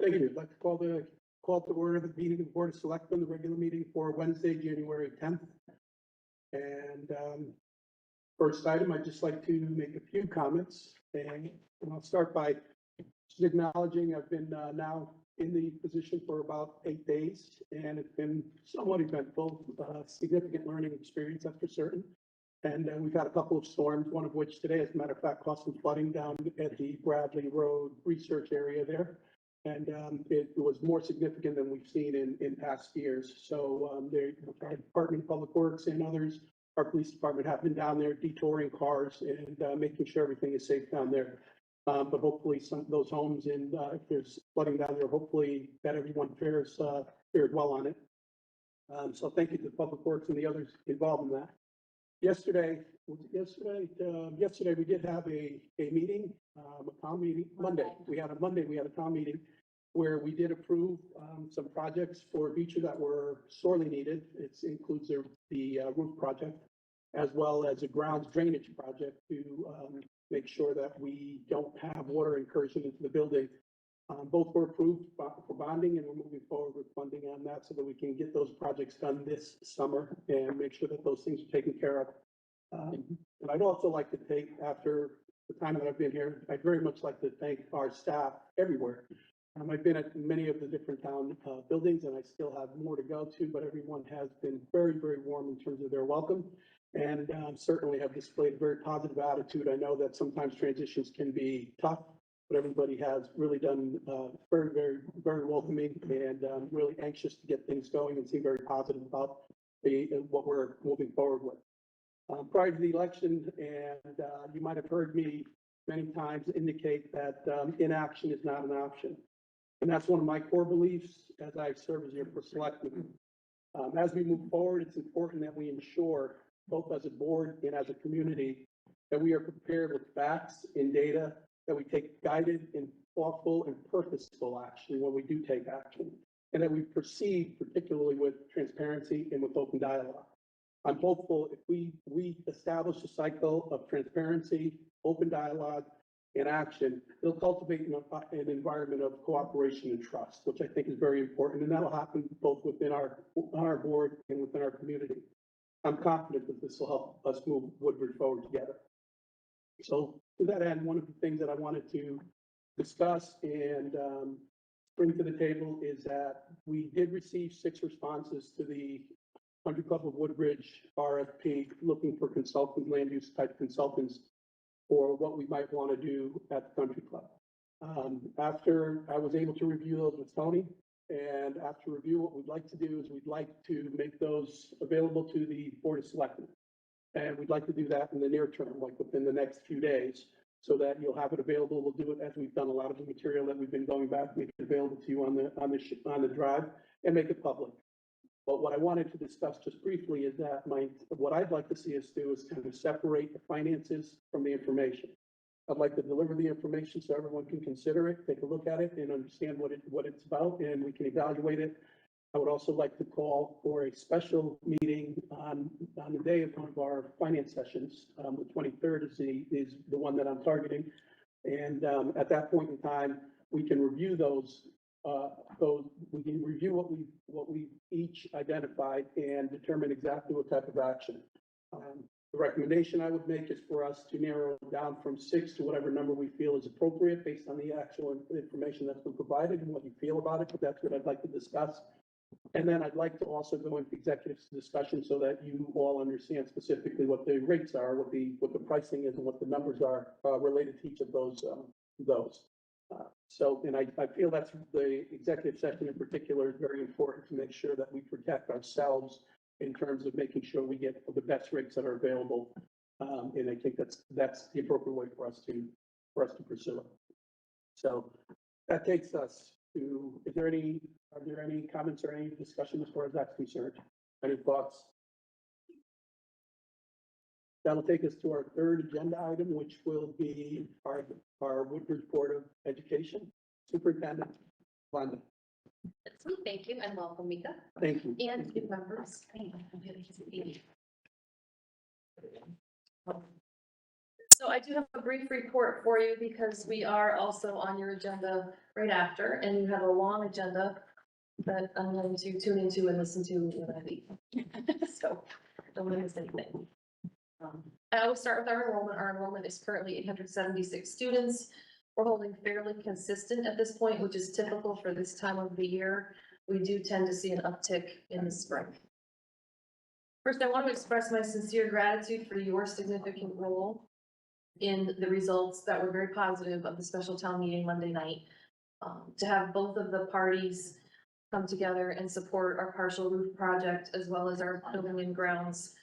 Thank you. I'd like to call to order the meeting of the Board of Selectmen, the regular meeting for Wednesday, January 10th. And first item, I'd just like to make a few comments, and I'll start by just acknowledging I've been now in the position for about 8 days, and it's been somewhat eventful, significant learning experience after certain. And we've had a couple of storms, one of which today, as a matter of fact, caused some flooding down at the Bradley Road research area there. And it was more significant than we've seen in past years. So our Department of Public Works and others, our police department have been down there detouring cars and making sure everything is safe down there. But hopefully some of those homes and if there's flooding down there, hopefully that everyone fared well on it. So thank you to the Public Works and the others involved in that. Yesterday we did have a meeting, a town meeting. Monday we had a town meeting where we did approve some projects for Beecher that were sorely needed. It includes the roof project as well as a grounds drainage project to make sure that we don't have water incursion into the building. Both were approved for bonding, and we're moving forward with funding on that so that we can get those projects done this summer and make sure that those things are taken care of. And I'd also like to take, after the time that I've been here, I'd very much like to thank our staff everywhere. I've been at many of the different town buildings, and I still have more to go to, but everyone has been very, very warm in terms of their welcome, and certainly have displayed a very positive attitude. I know that sometimes transitions can be tough, but everybody has really done very, very, very welcoming and really anxious to get things going and seem very positive about what we're moving forward with. Prior to the election, and you might have heard me many times indicate that inaction is not an option. And that's one of my core beliefs as I serve as your selectman. As we move forward, it's important that we ensure, both as a board and as a community, that we are prepared with facts and data, that we take guided and thoughtful and purposeful action when we do take action, and that we proceed particularly with transparency and with open dialogue. I'm hopeful if we establish a cycle of transparency, open dialogue, and action, it'll cultivate an environment of cooperation and trust, which I think is very important, and that'll happen both within our board and within our community. I'm confident that this will help us move Woodbridge forward together. So to that end, one of the things that I wanted to discuss and bring to the table is that we did receive 6 responses to the Country Club of Woodbridge RFP, looking for consultant, land use type consultants for what we might want to do at the Country Club. After I was able to review those with Tony, and after review, what we'd like to do is we'd like to make those available to the Board of Selectmen. And we'd like to do that in the near term, like within the next few days, so that you'll have it available. We'll do it as we've done a lot of the material that we've been going back, make it available to you on the drive and make it public. But what I wanted to discuss just briefly is that what I'd like to see us do is kind of separate the finances from the information. I'd like to deliver the information so everyone can consider it, take a look at it, and understand what it's about, and we can evaluate it. I would also like to call for a special meeting on the day of one of our finance sessions. The 23rd is the one that I'm targeting, and at that point in time, we can review we can review what we each identified and determine exactly what type of action. The recommendation I would make is for us to narrow down from 6 to whatever number we feel is appropriate based on the actual information that's been provided and what you feel about it. But that's what I'd like to discuss. And then I'd like to also go into executive discussion so that you all understand specifically what the rates are, what the pricing is, and what the numbers are related to each of those. And I feel that's the executive session in particular is very important to make sure that we protect ourselves in terms of making sure we get the best rates that are available. And I think that's the appropriate way for us to pursue it. So that takes us to, are there any comments or any discussion as far as that's concerned? Any thoughts? That'll take us to our 3rd agenda item, which will be our Woodbridge Board of Education Superintendent, Wanda. Thank you and welcome, Mika. Thank you. And new members. So I do have a brief report for you because we are also on your agenda right after, and you have a long agenda that I'm going to tune into and listen to when I leave. So don't miss anything. I always start with our enrollment. Our enrollment is currently 876 students. We're holding fairly consistent at this point, which is typical for this time of the year. We do tend to see an uptick in the spring. First, I want to express my sincere gratitude for your significant role in the results that were very positive of the special town meeting Monday night. To have both of the parties come together and support our partial roof project as well as our building and grounds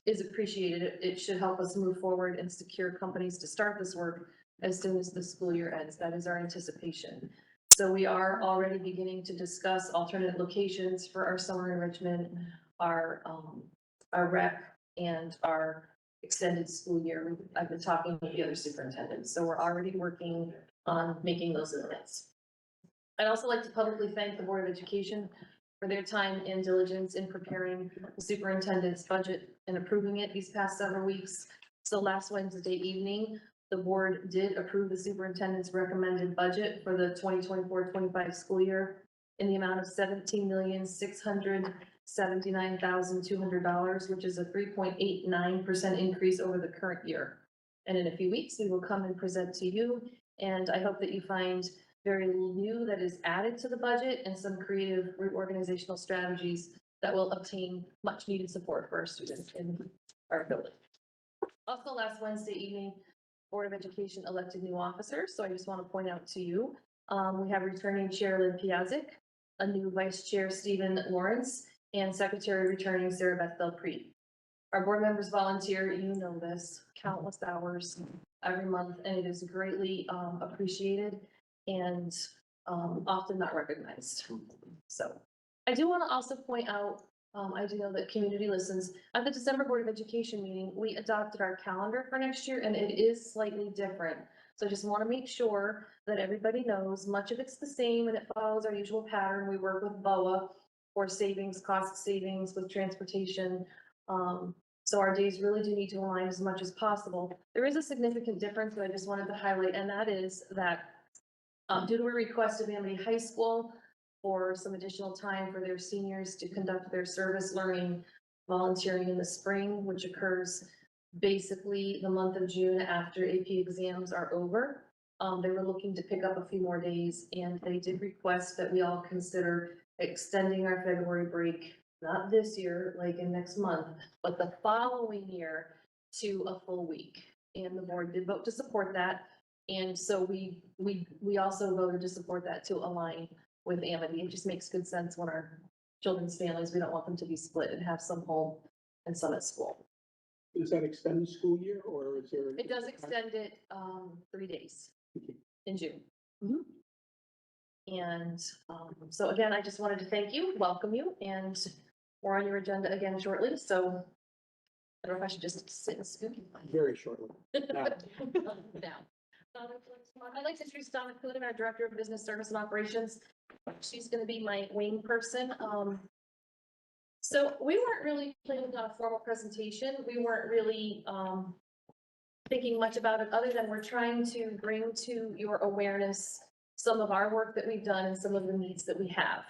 is appreciated. It should help us move forward and secure companies to start this work as soon as the school year ends. That is our anticipation. So we are already beginning to discuss alternate locations for our summer enrichment, our rec, and our extended school year. I've been talking with the other superintendents, so we're already working on making those events. I'd also like to publicly thank the Board of Education for their time and diligence in preparing the superintendent's budget and approving it these past several weeks. So last Wednesday evening, the board did approve the superintendent's recommended budget for the 2024-25 school year in the amount of $17,679,200, which is a 3.89% increase over the current year. And in a few weeks, we will come and present to you. And I hope that you find very new that is added to the budget and some creative reorganizational strategies that will obtain much needed support for our students in our building. Also, last Wednesday evening, Board of Education elected new officers. So I just want to point out to you, we have returning Chair Lynn Piazzik, a new Vice Chair Stephen Lawrence, and Secretary returning Sarah Beth Belpreet. Our board members volunteer, you know this, countless hours every month, and it is greatly appreciated and often not recognized. So I do want to also point out, I do know that community listens. At the December Board of Education meeting, we adopted our calendar for next year, and it is slightly different. So I just want to make sure that everybody knows much of it's the same and it follows our usual pattern. We work with BOA for savings, cost savings with transportation. So our days really do need to align as much as possible. There is a significant difference that I just wanted to highlight, and that is that due to a request of Amity High School for some additional time for their seniors to conduct their service learning volunteering in the spring, which occurs basically the month of June after AP exams are over. They were looking to pick up a few more days, and they did request that we all consider extending our February break, not this year, like in next month, but the following year to a full week. And the board did vote to support that. And so we also voted to support that to align with Amity. It just makes good sense when our children's families, we don't want them to be split and have some home and some at school. Does that extend the school year or is there? It does extend it 3 days in June. And so again, I just wanted to thank you, welcome you, and we're on your agenda again shortly. So I don't know if I should just sit and scoop. Very shortly. Now. I'd like to introduce Donna Coonan, our Director of Business Service and Operations. She's going to be my wing person. So we weren't really planning on a formal presentation. We weren't really thinking much about it other than we're trying to bring to your awareness some of our work that we've done and some of the needs that we have.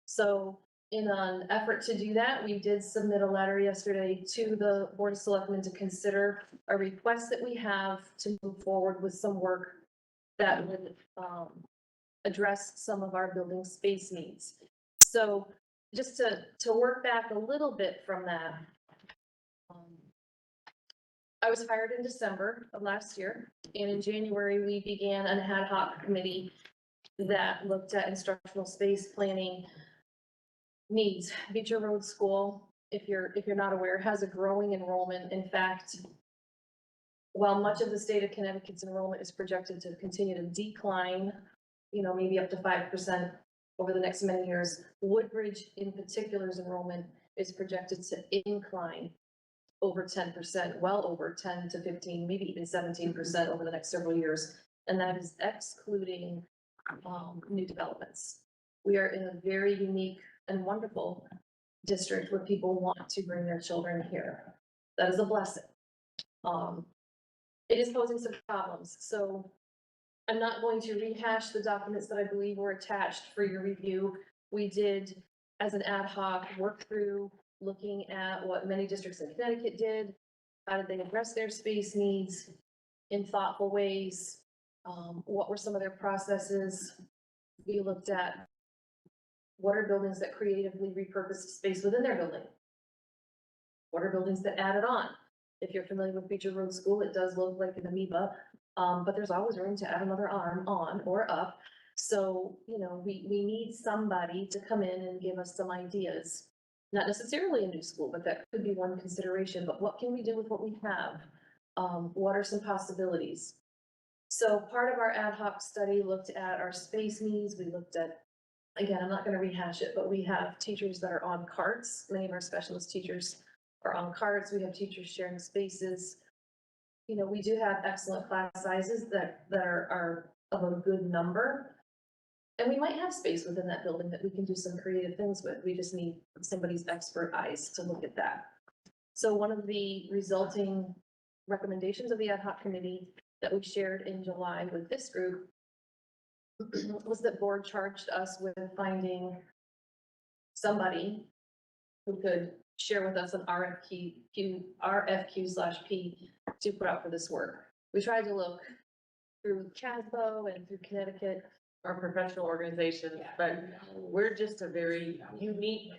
So in an effort to do that, we did submit a letter yesterday to the Board of Selectmen to consider a request that we have to move forward with some work that would address some of our building space needs. So just to work back a little bit from that, I was hired in December of last year, and in January we began an ad hoc committee that looked at instructional space planning needs. Beecher Road School, if you're not aware, has a growing enrollment. In fact, while much of the state of Connecticut's enrollment is projected to continue to decline, maybe up to 5% over the next many years, Woodbridge in particular's enrollment is projected to incline over 10%, well over 10 to 15, maybe even 17% over the next several years. And that is excluding new developments. We are in a very unique and wonderful district where people want to bring their children here. That is a blessing. it is posing some problems, so I'm not going to rehash the documents that I believe were attached for your review. We did, as an ad hoc, work through looking at what many districts in Connecticut did. How did they address their space needs in thoughtful ways? What were some of their processes? We looked at what are buildings that creatively repurposed space within their building? What are buildings that added on? If you're familiar with Beecher Road School, it does look like an amoeba, but there's always room to add another arm on or up. So, you know, we need somebody to come in and give us some ideas. Not necessarily a new school, but that could be one consideration, but what can we do with what we have? What are some possibilities? So part of our ad hoc study looked at our space needs. We looked at, again, I'm not gonna rehash it, but we have teachers that are on carts. Many of our specialist teachers are on carts. We have teachers sharing spaces. You know, we do have excellent class sizes that are of a good number. And we might have space within that building that we can do some creative things with. We just need somebody's expert eyes to look at that. So one of the resulting recommendations of the ad hoc committee that we shared in July with this group was that board charged us with finding somebody who could share with us an RFQ/P to put out for this work. We tried to look through CASBO and through Connecticut. Or professional organizations, but we're just a very unique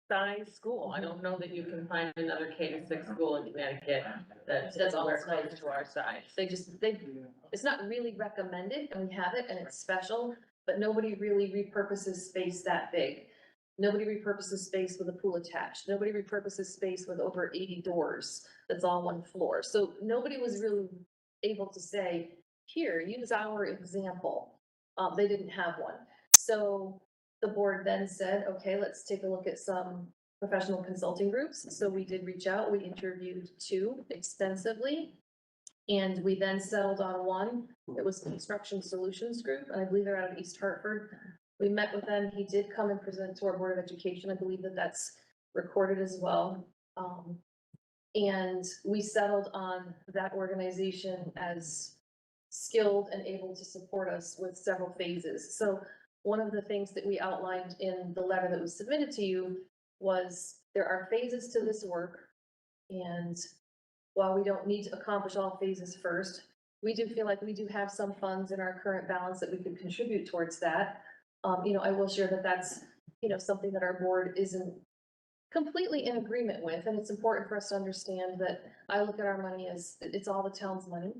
size school. I don't know that you can find another K-6 school in Connecticut that's all anywhere it's like. close to our size. It's not really recommended, and we have it, and it's special, but nobody really repurposes space that big. Nobody repurposes space with a pool attached. Nobody repurposes space with over 80 doors. That's all one floor. So nobody was really able to say, here, use our example. They didn't have one. So the board then said, okay, let's take a look at some professional consulting groups. So we did reach out, we interviewed 2 extensively. And we then settled on one. It was Construction Solutions Group, and I believe they're out of East Hartford. We met with them. He did come and present to our Board of Education. I believe that that's recorded as well. And we settled on that organization as skilled and able to support us with several phases. So one of the things that we outlined in the letter that was submitted to you was there are phases to this work. And while we don't need to accomplish all phases first, we do feel like we do have some funds in our current balance that we could contribute towards that. You know, I will share that that's, you know, something that our board isn't completely in agreement with. And it's important for us to understand that I look at our money as it's all the town's money.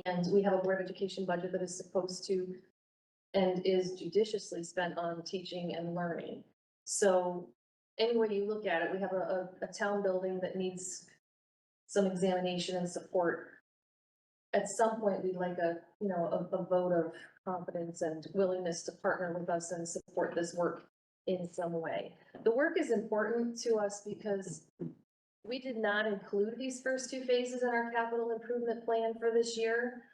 And we have a Board of Education budget that is supposed to and is judiciously spent on teaching and learning. So any way you look at it, we have a town building that needs some examination and support. At some point, we'd like a vote of confidence and willingness to partner with us and support this work in some way. The work is important to us because we did not include these first 2 phases in our capital improvement plan for this year.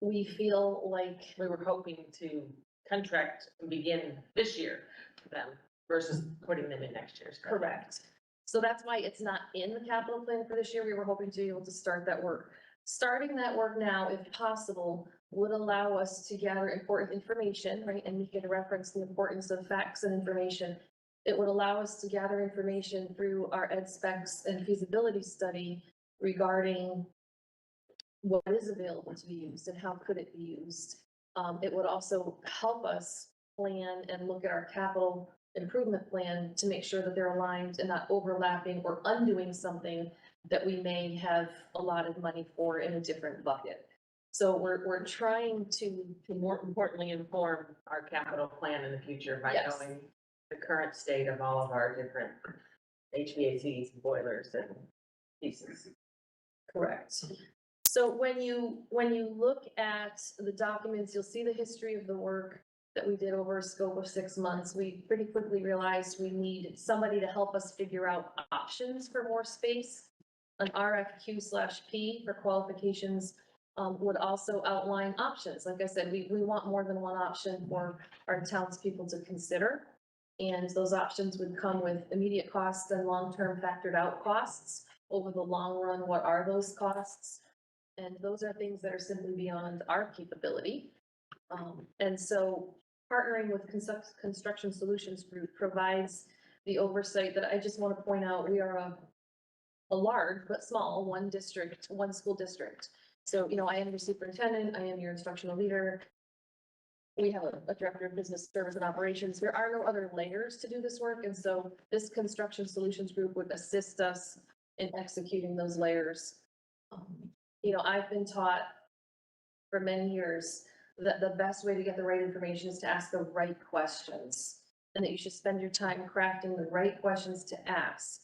We feel like We were hoping to contract and begin this year for them versus putting them in next year's. correct. So that's why it's not in the capital plan for this year. We were hoping to be able to start that work. Starting that work now, if possible, would allow us to gather important information, right? And we can reference the importance of facts and information. It would allow us to gather information through our ed specs and feasibility study regarding what is available to be used and how could it be used. It would also help us plan and look at our capital improvement plan to make sure that they're aligned and not overlapping or undoing something that we may have allotted money for in a different bucket. So we're trying to More importantly, inform our capital plan in the future by Yes. knowing the current state of all of our different HVACs, boilers and pieces. correct. So when you look at the documents, you'll see the history of the work that we did over a scope of 6 months. We pretty quickly realized we need somebody to help us figure out options for more space. An RFQ/P for qualifications would also outline options. Like I said, we want more than one option for our townspeople to consider. And those options would come with immediate costs and long-term factored out costs. over the long run, what are those costs? And those are things that are simply beyond our capability. And so partnering with Construction Solutions Group provides the oversight that I just want to point out, we are a large but small, one district, one school district. So, you know, I am your superintendent, I am your instructional leader. We have a director of business service and operations. There are no other layers to do this work. And so this Construction Solutions Group would assist us in executing those layers. You know, I've been taught for many years that the best way to get the right information is to ask the right questions, and that you should spend your time crafting the right questions to ask.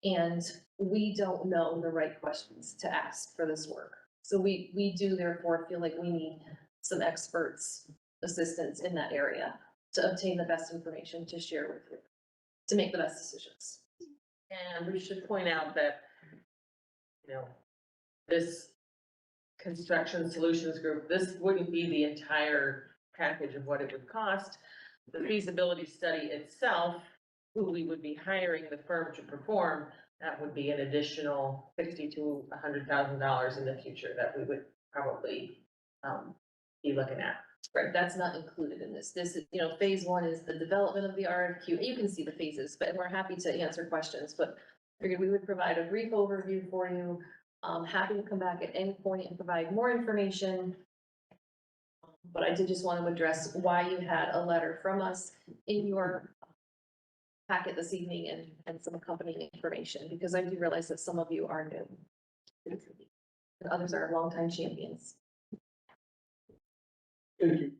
And we don't know the right questions to ask for this work. So we do therefore feel like we need some experts' assistance in that area to obtain the best information to share with you, to make the best decisions. And we should point out that, you know, this Construction Solutions Group, this wouldn't be the entire package of what it would cost. The feasibility study itself, who we would be hiring the firm to perform, that would be an additional $60,000 to $100,000 in the future that we would probably be looking at. Right, that's not included in this. This is, you know, phase one is the development of the RFQ. You can see the phases, but we're happy to answer questions, but figured we would provide a brief overview for you. Happy to come back at any point and provide more information. But I did just want to address why you had a letter from us in your packet this evening and some accompanying information, because I do realize that some of you are new. And others are longtime champions. Thank you.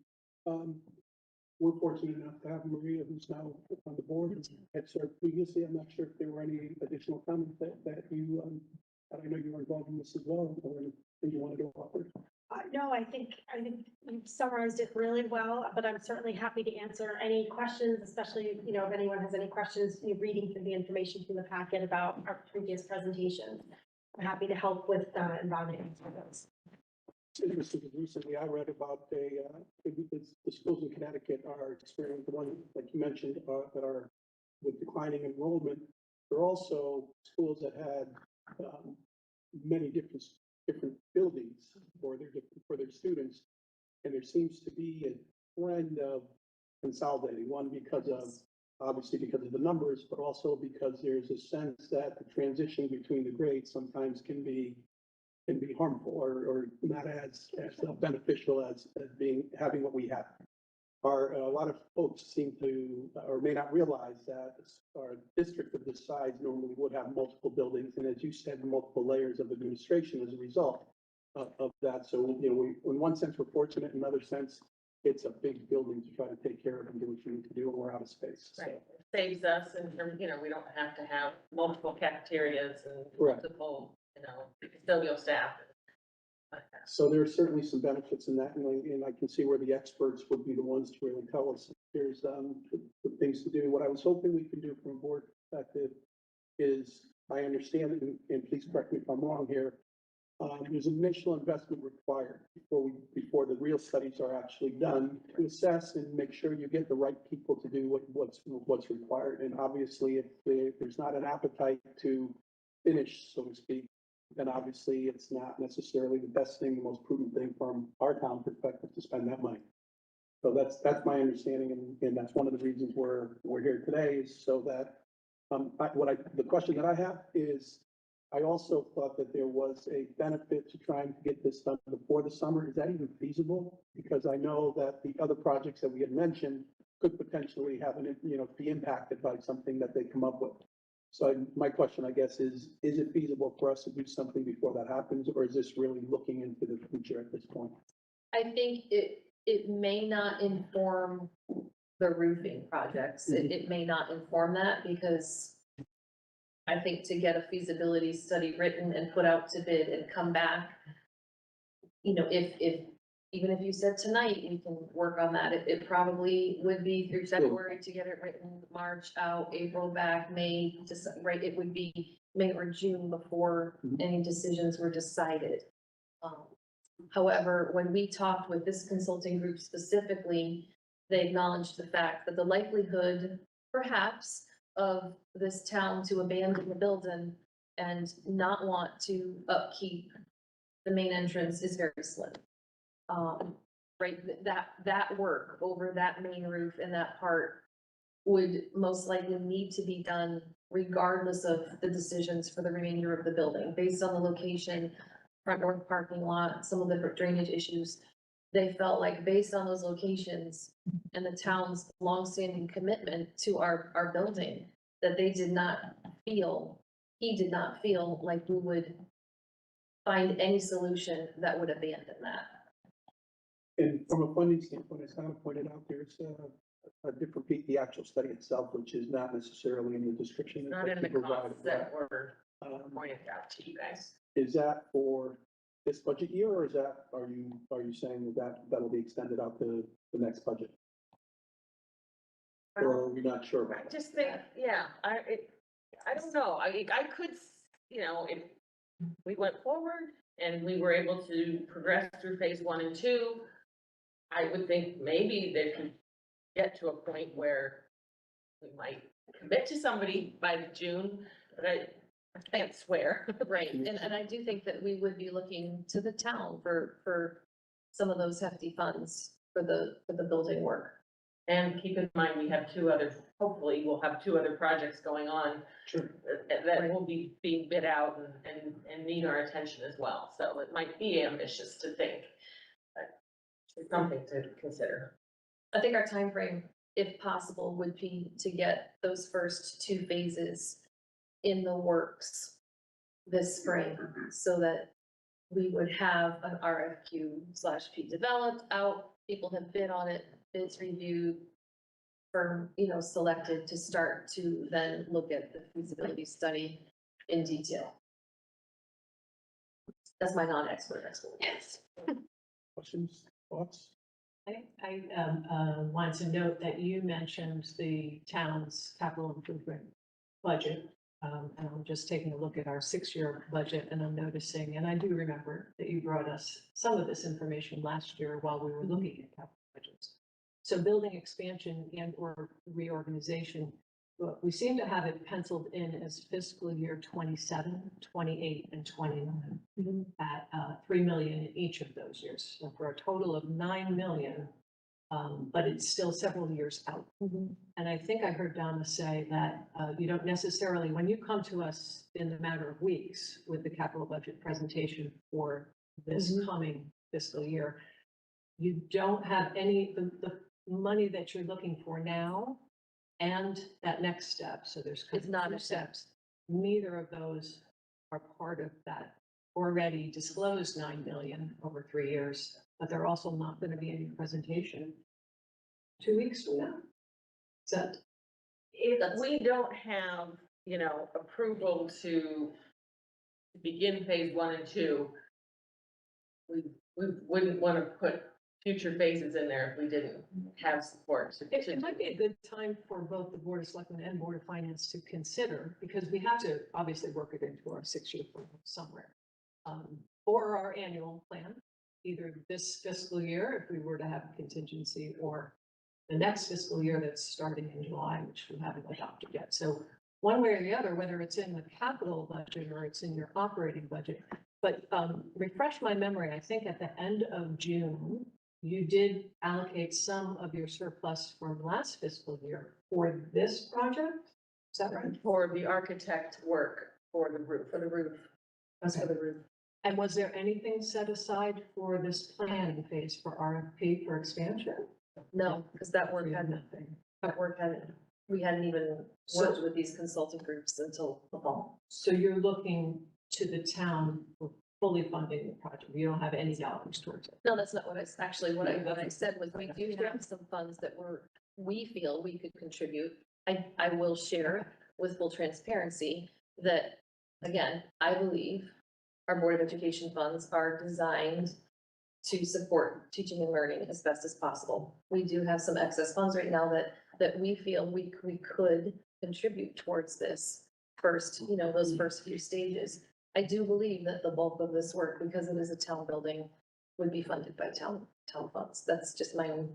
We're fortunate enough to have Maria, who's now on the board, and had served previously. I'm not sure if there were any additional comments that you, I know you were involved in this as well, or anything you wanted to offer. No, I think you've summarized it really well, but I'm certainly happy to answer any questions, especially, you know, if anyone has any questions, reading through the information from the packet about our previous presentations. I'm happy to help with involving those. It's interesting, because recently I read about the schools in Connecticut are experiencing the one, like you mentioned, that are with declining enrollment. There are also schools that had many different buildings for their students, and there seems to be a trend of consolidating. One, because of obviously because of the numbers, but also because there's a sense that the transition between the grades sometimes can be harmful or not as beneficial as having what we have. A lot of folks seem to, or may not realize that our district of this size normally would have multiple buildings, and as you said, multiple layers of administration as a result of that. So, you know, in one sense, we're fortunate. In another sense, it's a big building to try to take care of and do what you need to do, and we're out of space. So. Right. It saves us in terms, you know, we don't have to have multiple cafeterias and Correct. multiple, you know, custodial staff. So there are certainly some benefits in that, and I can see where the experts would be the ones to really tell us if there's the things to do. What I was hoping we can do from a board perspective is, I understand, and please correct me if I'm wrong here, there's initial investment required before the real studies are actually done to assess and make sure you get the right people to do what's required. And obviously, if there's not an appetite to finish, so to speak, then obviously it's not necessarily the best thing, the most prudent thing from our town perspective to spend that money. So that's my understanding, and that's one of the reasons we're here today, is so that the question that I have is, I also thought that there was a benefit to trying to get this done before the summer. Is that even feasible? Because I know that the other projects that we had mentioned could potentially have be impacted by something that they come up with. So my question, I guess, is it feasible for us to do something before that happens, or is this really looking into the future at this point? I think it may not inform the roofing projects. It may not inform that, because I think to get a feasibility study written and put out to bid and come back, you know, even if you said tonight, we can work on that. It probably would be through February to get it written, March out, April back, May, right? It would be May or June before any decisions were decided. However, when we talked with this consulting group specifically, they acknowledged the fact that the likelihood, perhaps, of this town to abandon the building and not want to upkeep the main entrance is very slim. Right, that work over that main roof and that part would most likely need to be done regardless of the decisions for the remainder of the building, based on the location, front north parking lot, some of the drainage issues. They felt like based on those locations and the town's longstanding commitment to our building, that he did not feel like we would find any solution that would abandon that. And from a funding standpoint, as Hannah pointed out, there's a different piece, the actual study itself, which is not necessarily in the description. Not in the costs that were Um, pointed out to you guys. Is that for this budget year, or is that, are you saying that that'll be extended out to the next budget? Or are we not sure I about that? just think, yeah, I don't know, I could, if we went forward and we were able to progress through phase 1 and 2, I would think maybe they could get to a point where we might commit to somebody by June, but I can't swear. Right, and I do think that we would be looking to the town for some of those hefty funds for the building work. And keep in mind, we have hopefully we'll have 2 other projects going on Sure. that will be being bid out and need our attention as well. So it might be ambitious to think, but it's something to consider. I think our time frame, if possible, would be to get those first 2 phases in the works this spring, so that we would have an RFQ/P developed out, people have bid on it, bids reviewed, firm, selected to start to then look at the feasibility study in detail. That's my non-expert expert. Yes. Questions, thoughts? I want to note that you mentioned the town's capital improvement budget. And I'm just taking a look at our 6-year budget, and I'm noticing, and I do remember that you brought us some of this information last year while we were looking at capital budgets. So building expansion and or reorganization, we seem to have it penciled in as fiscal year 27, 28, and 29 at 3 million in each of those years. So for a total of 9 million, but it's still several years out. And I think I heard Donna say that you don't necessarily, when you come to us in the matter of weeks with the capital budget presentation for this coming fiscal year, you don't have any, the money that you're looking for now and that next step. So there's kind It's of not 2 a step. steps. Neither of those are part of that already disclosed 9 million over 3 years, but they're also not going to be in your presentation 2 weeks from now. Is that? If we don't have, approval to begin phase 1 and 2, we wouldn't want to put future phases in there if we didn't have support. It might be a good time for both the Board of Selectmen and Board of Finance to consider, because we have to obviously work it into our 6-year plan somewhere. Or our annual plan, either this fiscal year, if we were to have a contingency, or the next fiscal year that's starting in July, which we haven't adopted yet. So one way or the other, whether it's in the capital budget or it's in your operating budget. But refresh my memory, I think at the end of June, you did allocate some of your surplus from last fiscal year for this project? Is that right? For the architect work for the roof. That's for the roof. And was there anything set aside for this planning phase for RFP for expansion? No, because that work We had hadn't, nothing. we hadn't even worked with these consultant groups until the fall. So you're looking to the town for fully funding the project. You don't have any dollars towards it. No, that's not what what I said was we do have some funds that we feel we could contribute. I will share with full transparency that, again, I believe our Board of Education funds are designed to support teaching and learning as best as possible. We do have some excess funds right now that we feel we could contribute towards this first, those first few stages. I do believe that the bulk of this work, because it is a town building, would be funded by town funds. That's just my own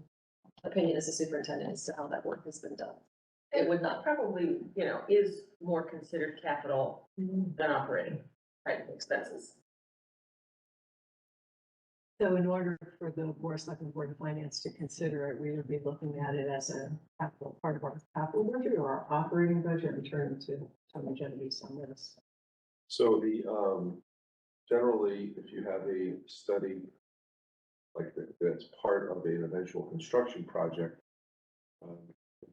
opinion as a superintendent as to how that work has been done. it would not, probably, you know, is more considered capital than operating type expenses. So in order for the Board of Selectmen, Board of Finance to consider it, we would be looking at it as a capital, part of our capital budget or our operating budget. In terms to Tony Genovese on this. So generally, if you have a study like that's part of an eventual construction project,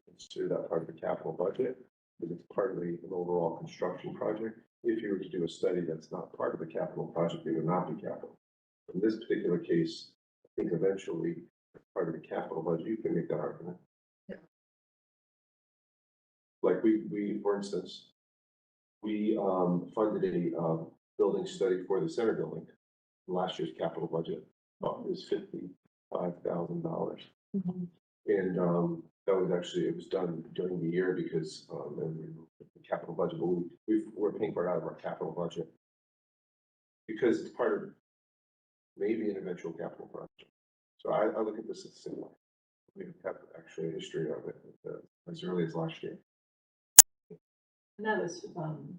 consider that part of the capital budget, because it's part of an overall construction project. If you were to do a study that's not part of the capital project, it would not be capital. In this particular case, I think eventually, as part of the capital budget, you can make that argument. Yeah. Like for instance, we funded a building study for the center building. Last year's capital budget was $55,000. And that was actually, it was done during the year because the capital budget, but we're paying for it out of our capital budget. Because it's part of maybe an eventual capital project. So I look at this as similar. We have actually a history of it as early as last year. And that was, if I'm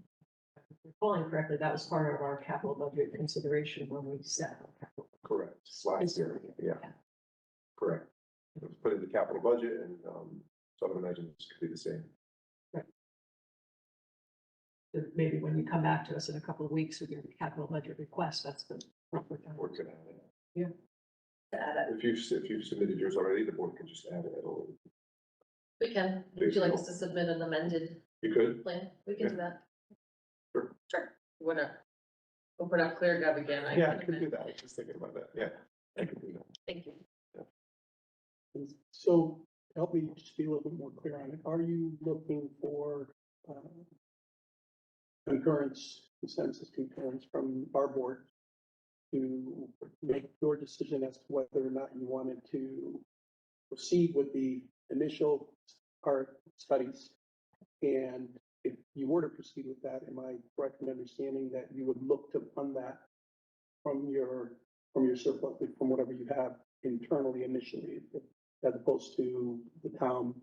recalling correctly, that was part of our capital budget consideration when we set our capital. Correct. Last year, yeah. Correct. It was put in the capital budget and so I would imagine this could be the same. So maybe when you come back to us in a couple of weeks with your capital budget request, that's the proper time. Board could add it. Yeah. If you've submitted yours already, the board can just add it. We can. Would you like us to submit an amended You could. plan? We can do that. Sure. You wanna open up ClearGov again? Yeah, I could do that. I was just thinking about that. Yeah, I could do that. Thank you. And so help me just be a little bit more clear on it. Are you looking for concurrence, consensus concurrence from our board to make your decision as to whether or not you wanted to proceed with the initial part studies? And if you were to proceed with that, am I correct in understanding that you would look to fund that from your surplus, from whatever you have internally initially, as opposed to the town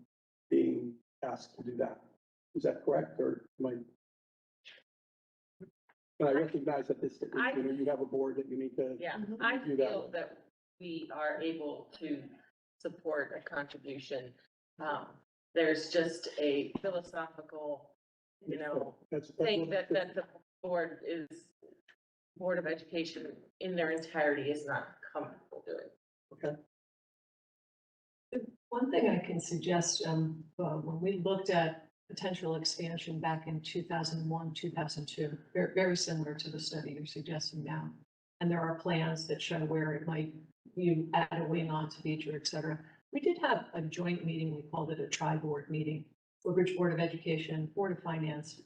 being asked to do that? Is that correct, or am I? And I recognize that this, you have a board that you need to. Yeah, I do that. feel that we are able to support a contribution. There's just a philosophical, That's thing what- that the Board of Education in their entirety is not comfortable doing. Okay. One thing I can suggest, when we looked at potential expansion back in 2001, 2002, very similar to the study you're suggesting now. And there are plans that show where it might, you add a wing onto Beecher, et cetera. We did have a joint meeting, we called it a tri-board meeting, Woodbridge Board of Education, Board of Finance,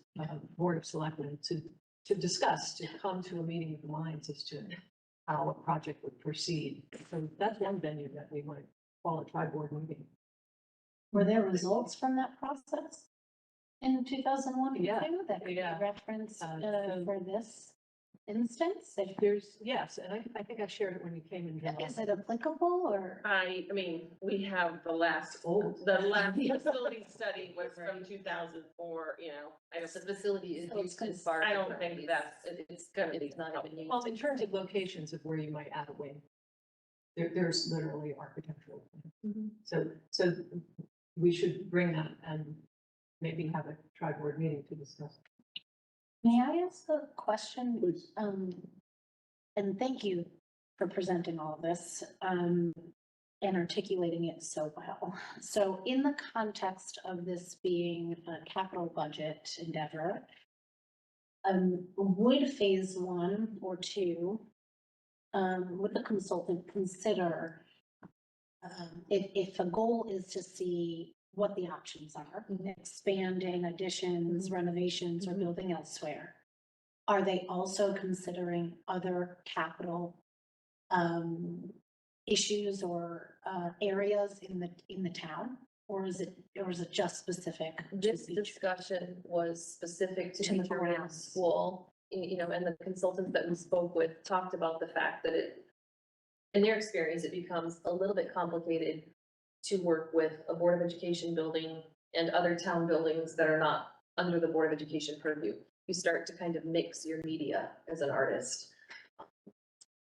Board of Selectmen, to discuss, to come to a meeting of the minds as to how a project would proceed. So that's one venue that we might call a tri-board meeting. Were there results from that process in 2001 Yeah, that could be yeah. referenced So- for this instance? Yes, and I think I shared it when you came in. July. Is it applicable or? I mean, we have the last facility study was from 2004, I The don't, facility is So it's used as far. I don't think that's, It's gonna be not even used. Well, in terms of locations of where you might add a wing, there's literally architectural. Mhm. So we should bring that and maybe have a tri-board meeting to discuss. May I ask a question? Please. And thank you for presenting all of this, and articulating it so well. So in the context of this being a capital budget endeavor, would phase 1 or 2, would the consultant consider, if a goal is to see what the options are, expanding, additions, renovations, or building elsewhere, are they also considering other capital issues or areas in the town? Or is it just specific? to This Beecher? discussion was specific to To the Beecher Middle grounds. School, and the consultants that we spoke with talked about the fact that in their experience, it becomes a little bit complicated to work with a Board of Education building and other town buildings that are not under the Board of Education purview. You start to kind of mix your media as an artist.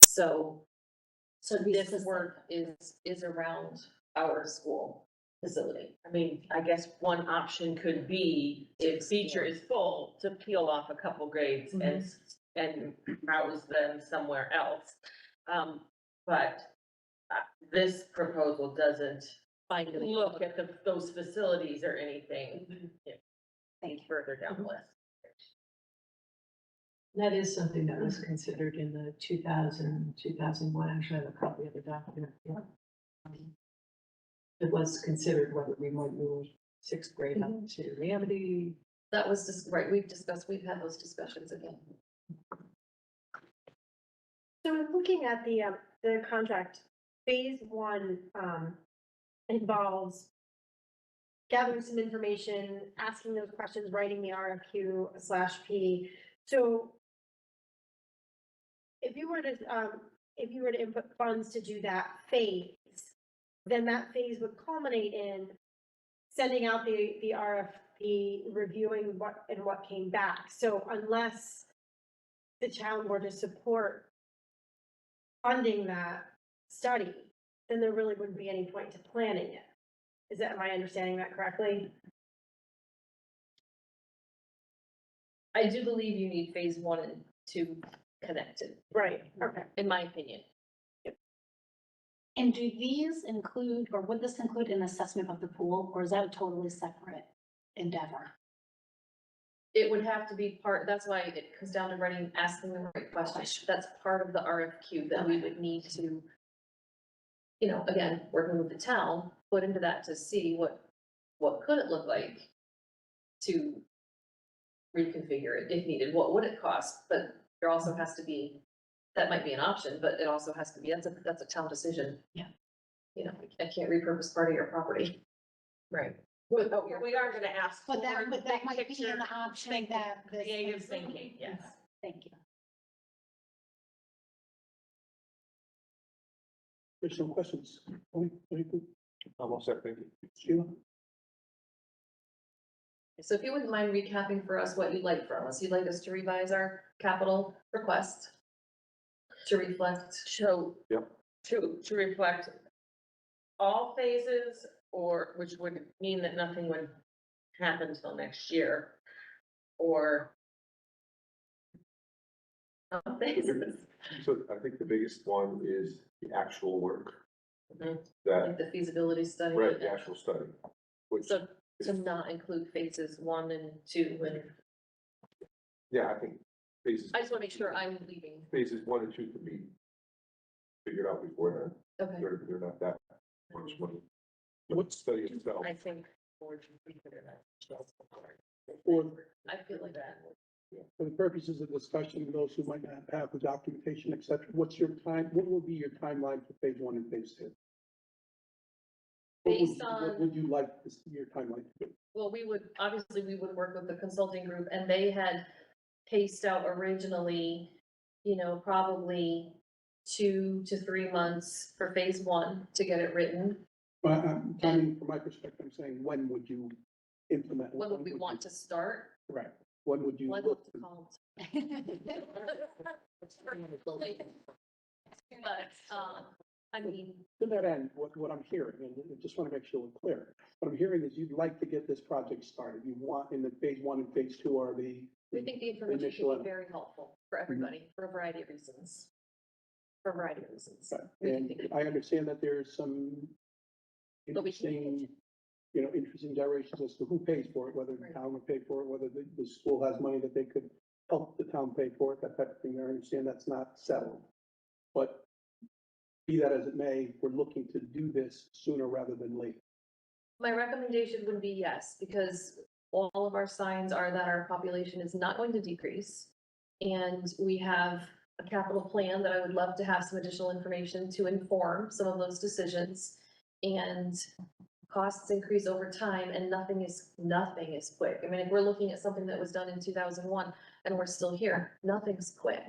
So So it'd be this specific. work is around our school facility. I mean, I guess one option could be, if feature is full, to peel off a couple grades and house them somewhere else. But this proposal doesn't Find it. look at those facilities or anything Thank you. further down the list. That is something that was considered in the 2001, actually, I have a copy of the document. Yeah. It was considered whether we might move sixth grade up to Amity. That was just, right, we've had those discussions again. So in looking at the contract, phase one, involves gathering some information, asking those questions, writing the RFQ/P. So if you were to input funds to do that phase, then that phase would culminate in sending out the RFP, reviewing what came back. So unless the town were to support funding that study, then there really wouldn't be any point to planning it. Am I understanding that correctly? I do believe you need phase 1 and 2 connected, Right, okay. in my opinion. And do these include, or would this include an assessment of the pool, or is that a totally separate endeavor? It would have to be part, that's why it comes down to asking the right questions. That's part of the RFQ that we would need to, you know, again, working with the town, put into that to see what could it look like to reconfigure it if needed, what would it cost? But there also has to be, that might be an option, but it also has to be, that's a town decision. Yeah. You know, I can't repurpose part of your property. Right. But we are gonna ask for But that, the but that big might be picture, an option that. this- creative thinking, yes. Thank you. There's some questions. Anything? I'm all set, thank you. Sheila? So if you wouldn't mind recapping for us what you'd like from us, you'd like us to revise our capital request to reflect. So. Yep. To reflect all phases, or, which would mean that nothing would happen until next year, or all phases. So I think the biggest one is the actual work. Mhm. That, Like the feasibility study. right, the actual study, which, So to not include phases 1 and 2, and yeah, I think phases. I just wanna make sure I'm leaving. Phases 1 and 2 could be figured out before then. Okay. They're not that much money. What study itself? I think. Or we put it at 12. I feel like that. For the purposes of discussion, those who might not have the documentation, et cetera, what will be your timeline for phase 1 and phase 2? Based What on, would you like your timeline to be? well, we would work with the consulting group, and they had paced out originally, you know, probably 2 to 3 months for phase 1 to get it written. I mean, from my perspective, I'm saying, when would you implement? When would we want to start? Correct. When would you Well, I'd look love to to? call But, I mean, To that end, what I'm hearing, and I just want to make sure we're clear, what I'm hearing is you'd like to get this project started. You want, in the phase 1 and phase 2 are the. we think the information initial- can be very helpful for everybody, for a variety of reasons. For a variety of reasons. Right. We And think- I understand that there's some But we can't- interesting, interesting gyrations as to who pays for it, whether the Right. town would pay for it, whether the school has money that they could help the town pay for it, that type of thing. I understand that's not settled. But be that as it may, we're looking to do this sooner rather than later. My recommendation would be yes, because all of our signs are that our population is not going to decrease. And we have a capital plan that I would love to have some additional information to inform some of those decisions. And costs increase over time, and nothing is quick. I mean, if we're looking at something that was done in 2001 and we're still here, nothing's quick.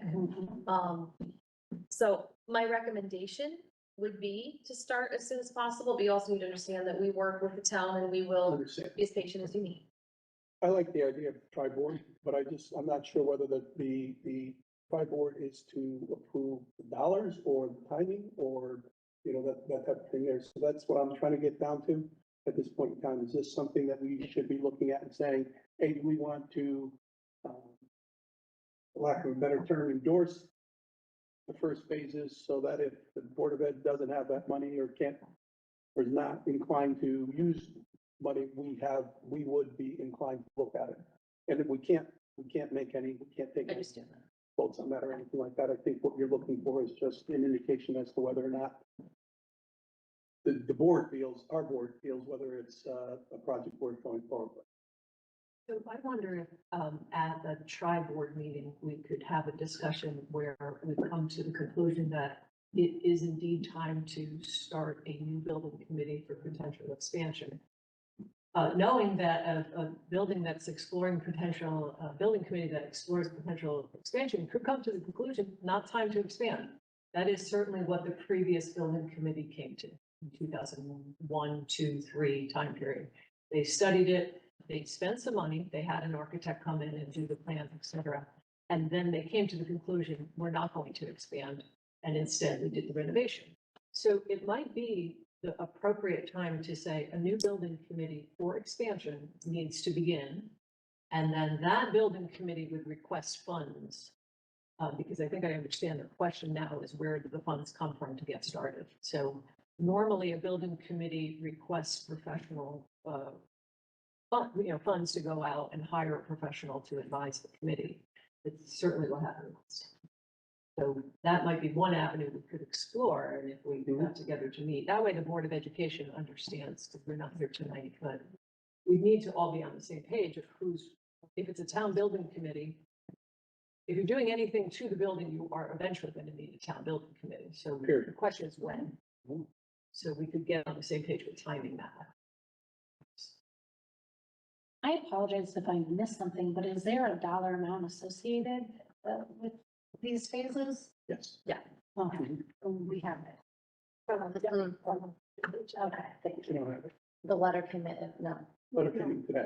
So my recommendation would be to start as soon as possible, but you also need to understand that we work with the town and we will Understand. be as patient as you need. I like the idea of tri-board, but I'm not sure whether the tri-board is to approve the dollars or the timing or, that type of thing there. So that's what I'm trying to get down to at this point in time. Is this something that we should be looking at and saying, hey, do we want to, for lack of a better term, endorse the first phases so that if the Board of Ed doesn't have that money or can't, or is not inclined to use money we would be inclined to look at it. And if we can't take any Understand that. votes on that or anything like that. I think what you're looking for is just an indication as to whether or not our board feels whether it's a project worth going forward with. So I wonder if, at the tri-board meeting, we could have a discussion where we come to the conclusion that it is indeed time to start a new building committee for potential expansion. Knowing that a building that's exploring potential, building committee that explores potential expansion could come to the conclusion, not time to expand. That is certainly what the previous building committee came to in 2001, 2, 3 time period. They studied it. They spent some money, they had an architect come in and do the plans, et cetera. And then they came to the conclusion, we're not going to expand. And instead we did the renovation. So it might be the appropriate time to say a new building committee for expansion needs to begin. And then that building committee would request funds. Because I think I understand the question now is where do the funds come from to get started? So normally a building committee requests professional, funds to go out and hire a professional to advise the committee. It's certainly what happened. So that might be one avenue we could explore, and if we got together to meet, that way the Board of Education understands, because we're not here tonight, but we need to all be on the same page of if it's a town building committee, if you're doing anything to the building, you are eventually going to need a town building committee. So Period. the question is when. So we could get on the same page with timing that. I apologize if I missed something, but is there a dollar amount associated with these phases? Yes. Okay, we have it. Okay, thank You you. don't have it. The letter committed, no. But if you do today.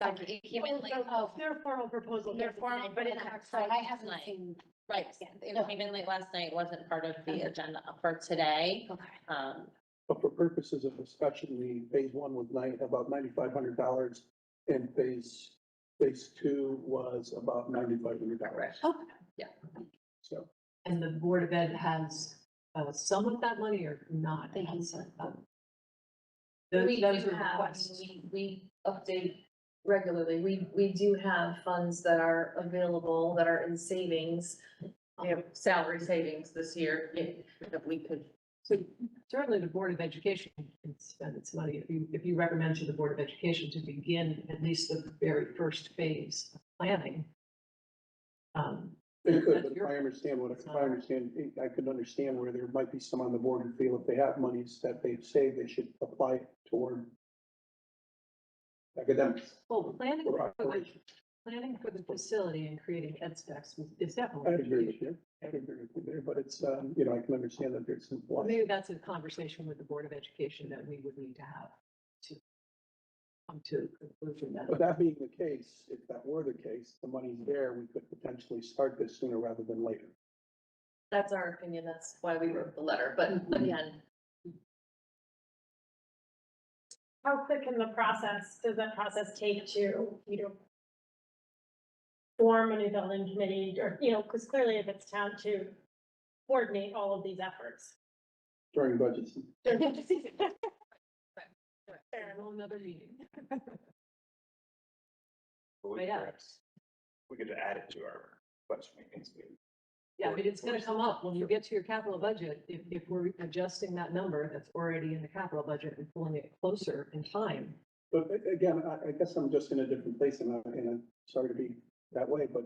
It came in late. Oh, Their formal proposal. Their formal, but it so I haven't seen. Right, it came in late last night, wasn't part of the agenda for today. Okay. But for purposes of discussion, phase 1 was about $9,500 and phase 2 was about $9,500. Okay. So And the Board of Ed has some of that money or not? They have some. We Those do are have, requests. we update regularly. We do have funds that are available, that are in savings. We have salary savings this year, if we could. So certainly the Board of Education can spend its money. If you recommend to the Board of Education to begin at least the very first phase of planning. it could, That's but if your- I could understand where there might be some on the board who feel if they have monies that they've saved, they should apply it toward academics Well, or operations. planning for the facility and creating ed specs is I'd definitely. agree with you. I'd agree with you there, but it's, I can understand that there's some. Well, maybe that's a conversation with the Board of Education that we would need to have to come to a conclusion that. But that being the case, if that were the case, the money's there, we could potentially start this sooner rather than later. That's our opinion. That's why we wrote the letter. But again, How quick does that process take to, form a new building committee or, because clearly if it's town to coordinate all of these efforts. During budget season. Well, another meeting. We Yeah. perhaps, we could add it to our budget meetings. Yeah, I mean, it's gonna come up when you get to your capital budget, if we're adjusting that number that's already in the capital budget and pulling it closer in time. But again, I guess I'm just in a different place and I'm sorry to be that way, but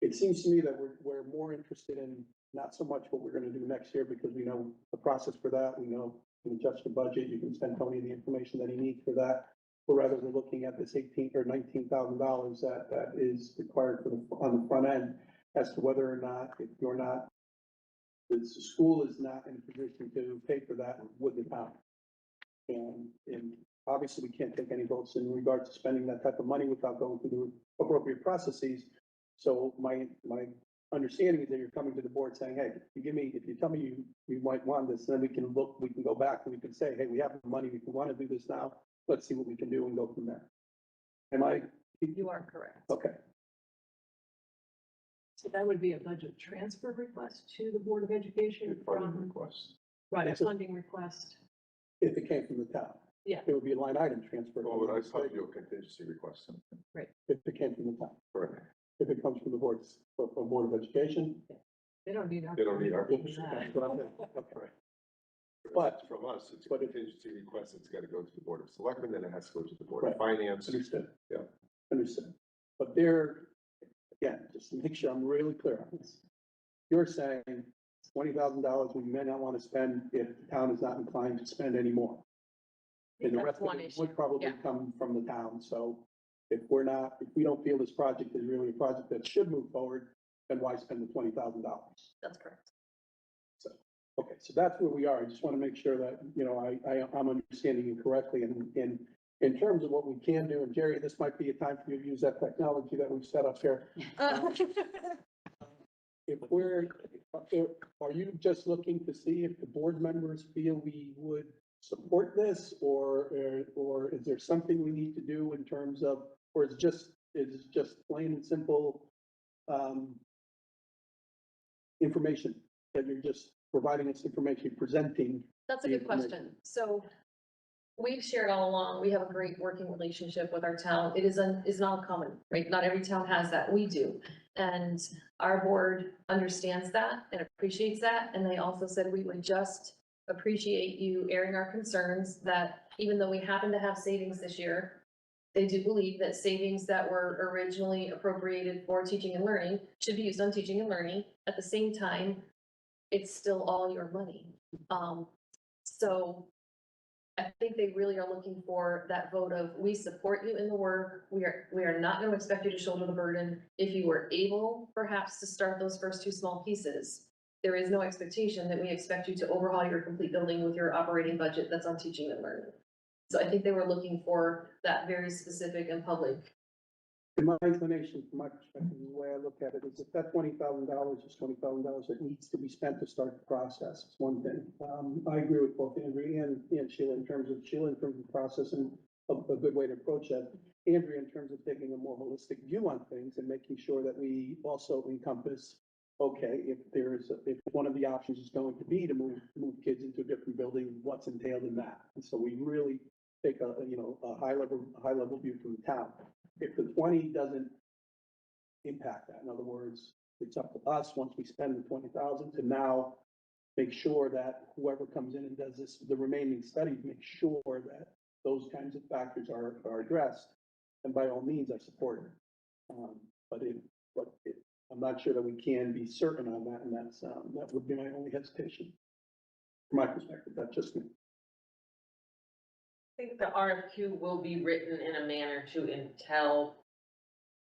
it seems to me that we're more interested in not so much what we're gonna do next year because we know the process for that. We know you can adjust the budget, you can send Tony the information that he needs for that. Or rather, we're looking at this $18,000 or $19,000 that is required on the front end as to whether or not, if you're not the school is not in a position to pay for that with the town. And obviously, we can't take any votes in regards to spending that type of money without going through the appropriate processes. So my understanding is that you're coming to the board saying, hey, if you tell me you might want this, then we can go back and we can say, hey, we have the money, we want to do this now, let's see what we can do and go from there. Am I? You are correct. Okay, So that would be a budget transfer request to the Board of Education Funding from, request. right, a It's a- funding request. if it came from the town. Yeah. It would be a line item transfer. Well, but I saw you a contingency request. If it came from the town. Correct. If it comes from the Board of Education. They don't need our. They don't need our. permission for that. That's what I'm saying. Okay. Right. But- From us, it's a but it- contingency request, it's gotta go to the Board of Selectmen, then it has to go to the Board of Right. Finance. Understood. Yeah. Understood. But there, again, just to make sure I'm really clear on this. You're saying $20,000 we may not want to spend if the town is not inclined to spend any more. And the That's rest of one it issue, would probably yeah. come from the town, so if we don't feel this project is really a project that should move forward, then why spend the $20,000? That's correct. Okay, so that's where we are. I just want to make sure that, I'm understanding you correctly and in terms of what we can do, and Jerry, this might be a time for you to use that technology that we've set up here. Are you just looking to see if the board members feel we would support this or is there something we need to do in terms of, or is it just plain and simple, information that you're just providing us information, presenting? That's a the good question. So we've shared all along, we have a great working relationship with our town. It is not common, right? Not every town has that. We do. And our board understands that and appreciates that. And they also said we would just appreciate you airing our concerns that even though we happen to have savings this year, they do believe that savings that were originally appropriated for teaching and learning should be used on teaching and learning. At the same time, it's still all your money. So I think they really are looking for that vote of, we support you in the work. We are not going to expect you to shoulder the burden. If you were able perhaps to start those first two small pieces, there is no expectation that we expect you to overhaul your complete building with your operating budget that's on teaching and learning. So I think they were looking for that very specific and public. And my inclination, from my perspective, the way I look at it is if that $20,000 is $20,000 that needs to be spent to start the process, it's one thing. I agree with both Andrea and Sheila in terms of the process and a good way to approach that. Andrea, in terms of taking a more holistic view on things and making sure that we also encompass, okay, if one of the options is going to be to move kids into a different building, what's entailed in that? And so we really take a high level view from the town. If the 20 doesn't impact that, in other words, it's up to us, once we spend the 20,000, to now make sure that whoever comes in and does the remaining studies, make sure that those kinds of factors are addressed. And by all means, I support it. But I'm not sure that we can be certain on that, and that would be my only hesitation. From my perspective, that's just me. I think the RFQ will be written in a manner to tell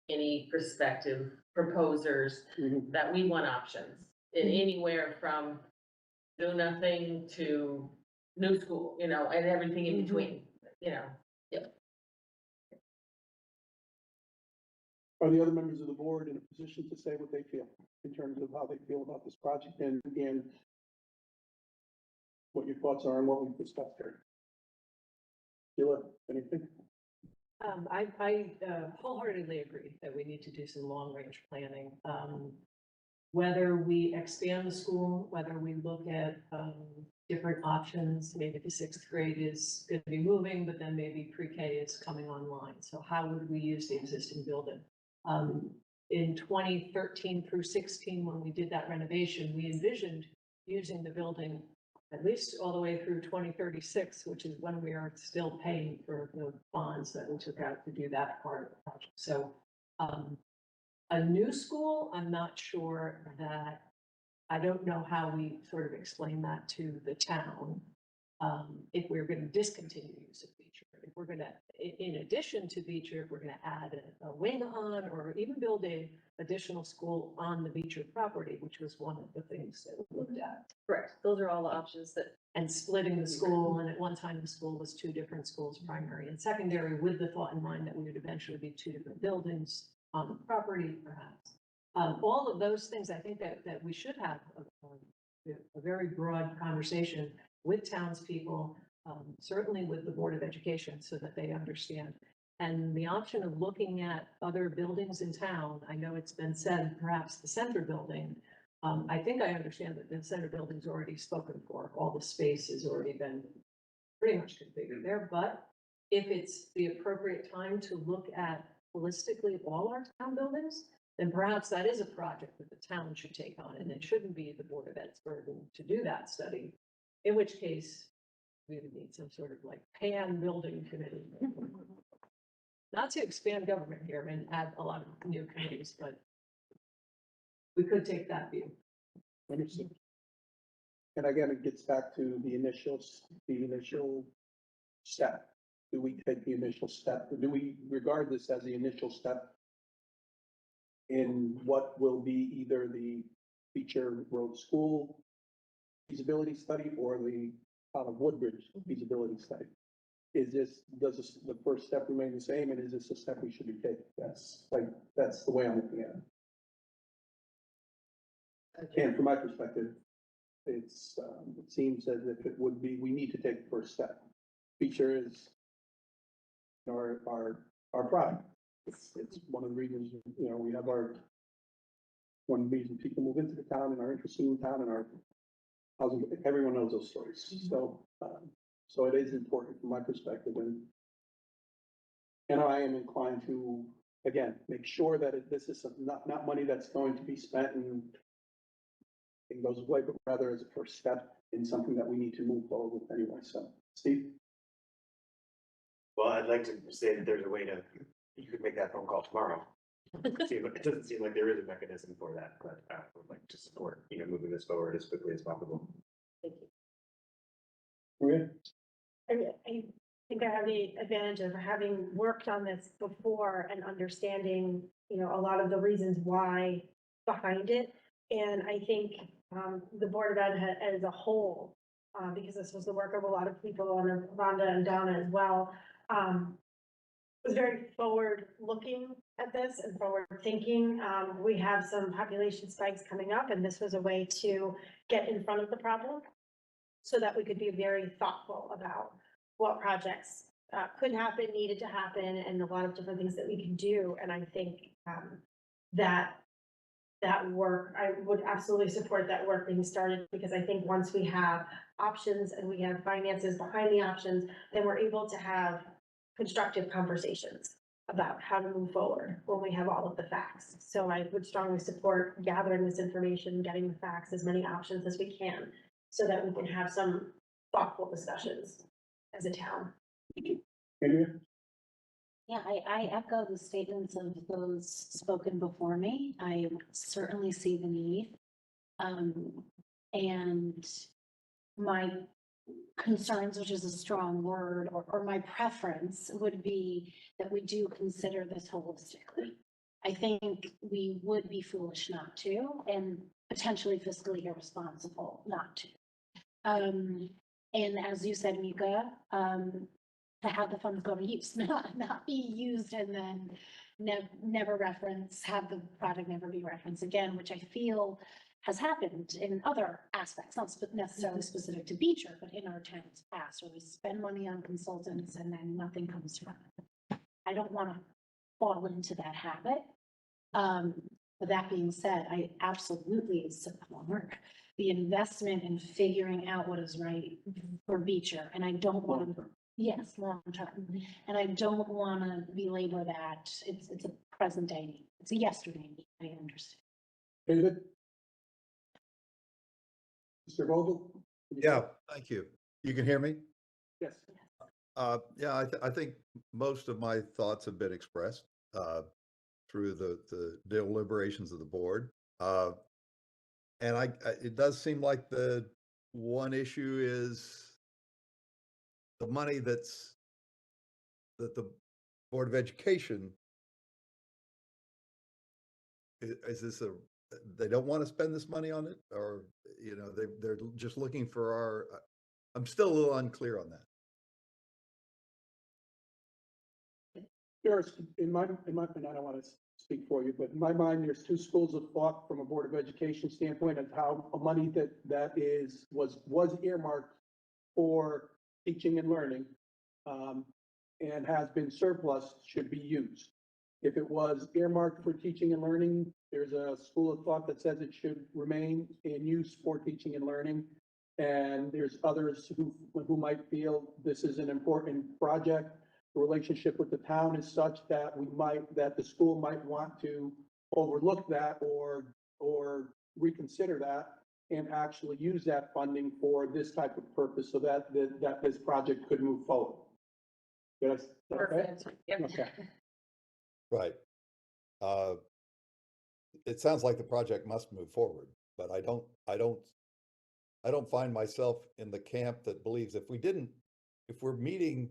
any prospective proposers that we want options in anywhere from do nothing to new school, and everything in between, Are the other members of the board in a position to say what they feel in terms of how they feel about this project and what your thoughts are on what we've discussed here? Sheila, anything? I wholeheartedly agree that we need to do some long-range planning. Whether we expand the school, whether we look at different options, maybe the sixth grade is going to be moving, but then maybe pre-K is coming online. So how would we use the existing building? In 2013 through 16, when we did that renovation, we envisioned using the building at least all the way through 2036, which is when we are still paying for the bonds that we took out to do that part of the project. So a new school, I'm not sure that, I don't know how we sort of explain that to the town. If we're going to discontinue use of feature, if if we're gonna, in addition to Beecher, if we're gonna add a wing on or even build a additional school on the Beecher property, which was one of the things that we looked at. Correct. Those are all the options that, And splitting the school, and at one time the school was two different schools, primary and secondary, with the thought in mind that we would eventually be two different buildings on the property, perhaps. All of those things, I think that we should have a very broad conversation with townspeople, certainly with the Board of Education, so that they understand. And the option of looking at other buildings in town, I know it's been said, perhaps the center building. I think I understand that the center building's already spoken for. All the space has already been pretty much configured there, but if it's the appropriate time to look at holistically all our town buildings, then perhaps that is a project that the town should take on, and it shouldn't be the Board of Ed's burden to do that study. In which case, we would need some sort of like building committee. Not to expand government here and add a lot of new committees, but we could take that view. Understood. And again, it gets back to the initial step. Do we take the initial step? Do we regard this as the initial step in what will be either the Beecher Road School feasibility study or the town of Woodbridge feasibility study? Does the first step remain the same, and is this a step we should be taking? That's the way I'm looking at it. And from my perspective, it seems as if it would be, we need to take the first step. Beecher is our product. It's one of the reasons, we have one reason people move into the town and are interested in the town and our housing, everyone knows those stories. So it is important from my perspective, and I am inclined to, again, make sure that this is not money that's going to be spent and it goes away, but rather as a first step in something that we need to move forward with anyway. So, Steve? Well, I'd like to say that there's a way you could make that phone call tomorrow. It doesn't seem like there is a mechanism for that, but I would like to support, moving this forward as quickly as possible. thank you. Maria? I think I have the advantage of having worked on this before and understanding, a lot of the reasons why behind it. And I think, the Board of Ed as a whole, because this was the work of a lot of people, and Rhonda and Donna as well, was very forward-looking at this and forward-thinking. We have some population spikes coming up, and this was a way to get in front of the problem so that we could be very thoughtful about what projects could happen, needed to happen, and a lot of different things that we can do. And I think that work, I would absolutely support that work being started, because I think once we have options and we have finances behind the options, then we're able to have constructive conversations about how to move forward when we have all of the facts. So I would strongly support gathering this information, getting the facts, as many options as we can, so that we can have some thoughtful discussions as a town. Andrea? Yeah, I echo the statements of those spoken before me. I certainly see the need. And my concerns, which is a strong word, or my preference would be that we do consider this holistically. I think we would be foolish not to, and potentially fiscally irresponsible not to. And as you said, Mika, to have the funds go to use, not be used and then never have the project never be referenced again, which I feel has happened in other aspects, not necessarily specific to Beecher, but in our town's past, where we spend money on consultants and then nothing comes from it. I don't want to fall into that habit. But that being said, I absolutely support the investment in figuring out what is right for Beecher, and I don't want to. Yes, long term. And I don't want to belabor that. It's a present day need. It's a yesterday need. I understand. David? Mr. Vogel? Yeah, thank you. You can hear me? Yes. Yeah, I think most of my thoughts have been expressed through the deliberations of the board. And it does seem like the one issue is the money that's that the Board of Education is this they don't want to spend this money on it, or, you know, they're just looking for I'm still a little unclear on that. There's, in my opinion, I don't want to speak for you, but in my mind, there's two schools of thought from a Board of Education standpoint of how money was earmarked for teaching and learning, and has been surplus should be used. If it was earmarked for teaching and learning, there's a school of thought that says it should remain in use for teaching and learning. And there's others who might feel this is an important project. The relationship with the town is such that that the school might want to overlook that or reconsider that and actually use that funding for this type of purpose so that this project could move forward. Yes, is that okay? Perfect. Yep. Okay. Right. It sounds like the project must move forward, but I don't find myself in the camp that believes if we're meeting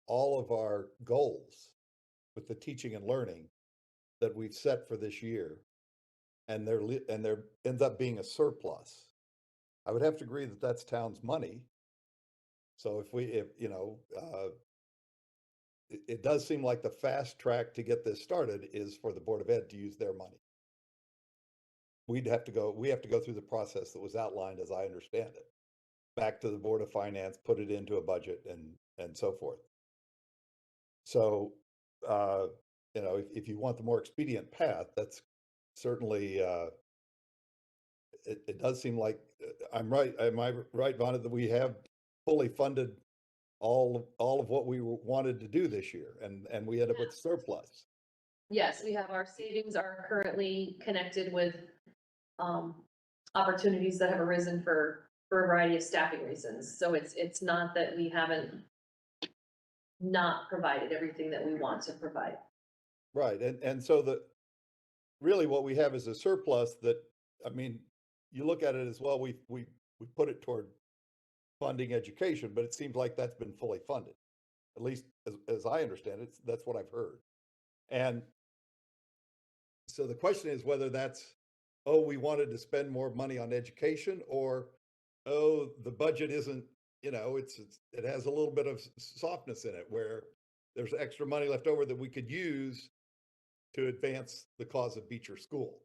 all of our goals with the teaching and learning that we've set for this year, and there ends up being a surplus, I would have to agree that that's town's money. So it does seem like the fast track to get this started is for the Board of Ed to use their money. We have to go through the process that was outlined, as I understand it, back to the Board of Finance, put it into a budget and so forth. So, if you want the more expedient path, that's certainly, it does seem like, I'm right, am I right, Vonda, that we have fully funded all of what we wanted to do this year, and we end up with surplus? Yes, we have our savings are currently connected with opportunities that have arisen for a variety of staffing reasons. So it's not that we haven't not provided everything that we want to provide. Right, and so really what we have is a surplus that, I mean, you look at it as, well, we put it toward funding education, but it seems like that's been fully funded. At least as I understand it, that's what I've heard. And so the question is whether that's, oh, we wanted to spend more money on education, or, oh, the budget isn't, it has a little bit of softness in it where there's extra money left over that we could use to advance the cause of Beecher School.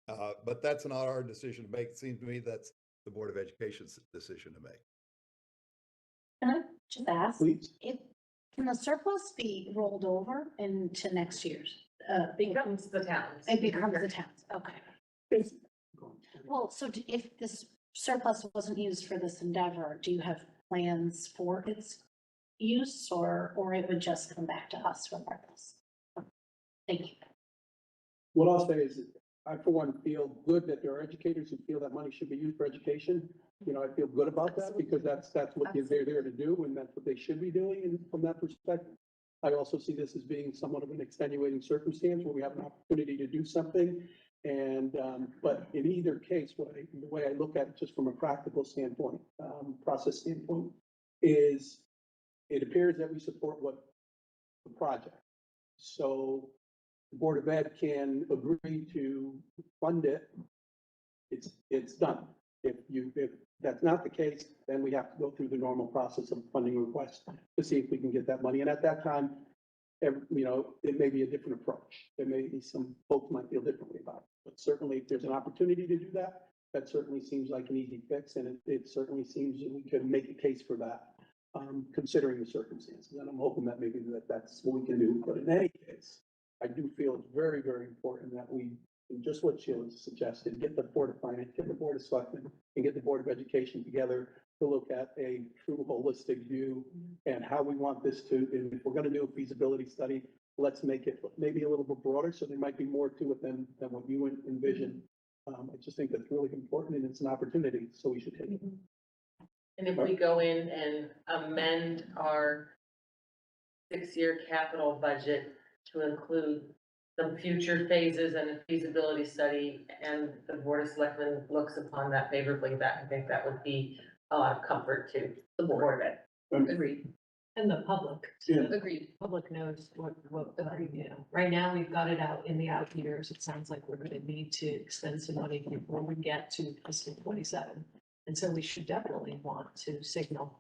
But that's not our decision to make. It seems to me that's the Board of Education's decision to make. Can I just ask, Please. can the surplus be rolled over into next year's? Becomes the town's. It becomes the town's, okay. Well, so if this surplus wasn't used for this endeavor, do you have plans for its use, or it would just come back to us regardless? Thank you. What I'll say is, I for one feel good that there are educators who feel that money should be used for education. I feel good about that because that's what they're there to do, and that's what they should be doing. And from that perspective, I also see this as being somewhat of an extenuating circumstance where we have an opportunity to do something. And, but in either case, the way I look at it, just from a practical standpoint, process standpoint, is it appears that we support the project. So the Board of Ed can agree to fund it. It's done. If that's not the case, then we have to go through the normal process of funding request to see if we can get that money. And at that time, it may be a different approach. There may be some folks might feel differently about it, but certainly if there's an opportunity to do that, that certainly seems like an easy fix. And it certainly seems that we could make a case for that, considering the circumstances. And I'm hoping that maybe that's what we can do. But in any case, I do feel it's very, very important that we, just what Sheila suggested, get the Board of Finance, get the Board of Selectmen, and get the Board of Education together to look at a true holistic view and how we want this to, and if we're going to do a feasibility study, let's make it maybe a little bit broader, so there might be more to it than what you envision. I just think that's really important, and it's an opportunity, so we should take it. And if we go in and amend our 6-year capital budget to include some future phases and a feasibility study, and the Board of Selectmen looks upon that favorably, I think that would be a lot of comfort to the Board of Ed. Agreed. And the public. Yeah. The Agreed. public knows what, you know, right now we've got it out in the out years. It sounds like we're gonna need to expend some money before we get to fiscal 27. And so we should definitely want to signal.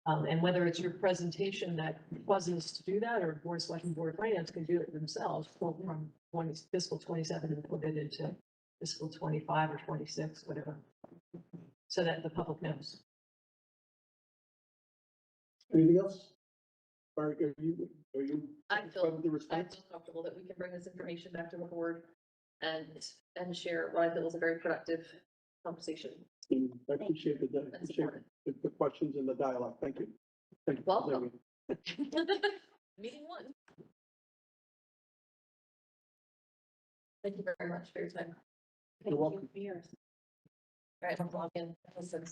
And whether it's your presentation that causes us to do that, or Board of Selectmen, Board of Finance can do it themselves, pull from fiscal 27 and put it into fiscal 25 or 26, whatever. So that the public knows. Anything else? Are you? I feel, with the I response? feel comfortable that we can bring this information back to the board and share what I feel is a very productive conversation. I appreciate the questions and the dialogue. Thank you. Thank you. Welcome. Meeting one. Thank you very much for your time. You're welcome. All right, I'm logging. Listen.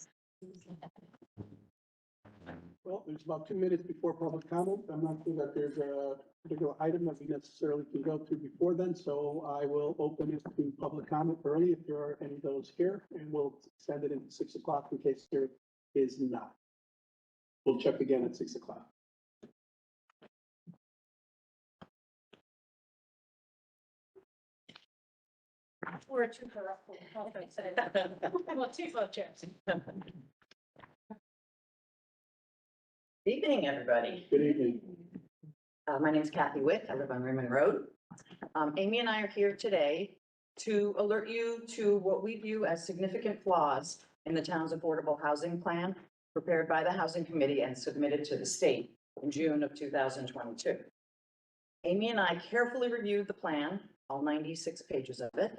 Well, there's about 2 minutes before public comment. I'm not sure that there's a particular item that we necessarily can go to before then, so I will open it to public comment early if there are any of those here, and we'll send it in 6 o'clock in case there is not. We'll check again at 6 o'clock. We're two for, well, two for chairs. Evening, everybody. Good evening. My name is Kathy Witt. I live on Raymond Road. Amy and I are here today to alert you to what we view as significant flaws in the town's affordable housing plan prepared by the Housing Committee and submitted to the state in June of 2022. Amy and I carefully reviewed the plan, all 96 pages of it,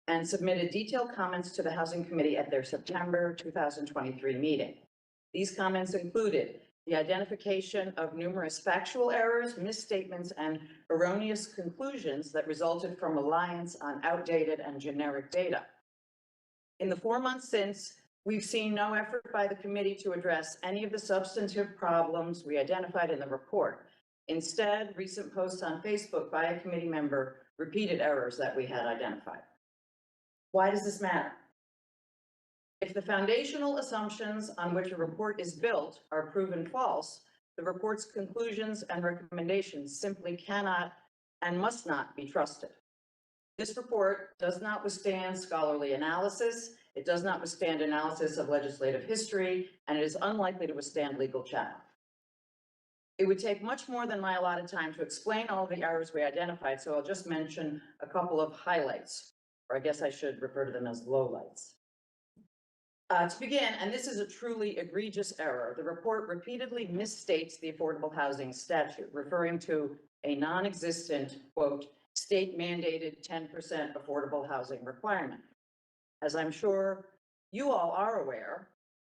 and submitted detailed comments to the Housing Committee at their September 2023 meeting. These comments included the identification of numerous factual errors, misstatements, and erroneous conclusions that resulted from reliance on outdated and generic data. In the 4 months since, we've seen no effort by the committee to address any of the substantive problems we identified in the report. Instead, recent posts on Facebook by a committee member repeated errors that we had identified. Why does this matter? If the foundational assumptions on which a report is built are proven false, the report's conclusions and recommendations simply cannot and must not be trusted. This report does not withstand scholarly analysis, it does not withstand analysis of legislative history, and it is unlikely to withstand legal challenge. It would take much more than my allotted time to explain all of the errors we identified, so I'll just mention a couple of highlights, or I guess I should refer to them as lowlights. To begin, and this is a truly egregious error, the report repeatedly misstates the affordable housing statute, referring to a non-existent, quote, state-mandated 10% affordable housing requirement. As I'm sure you all are aware,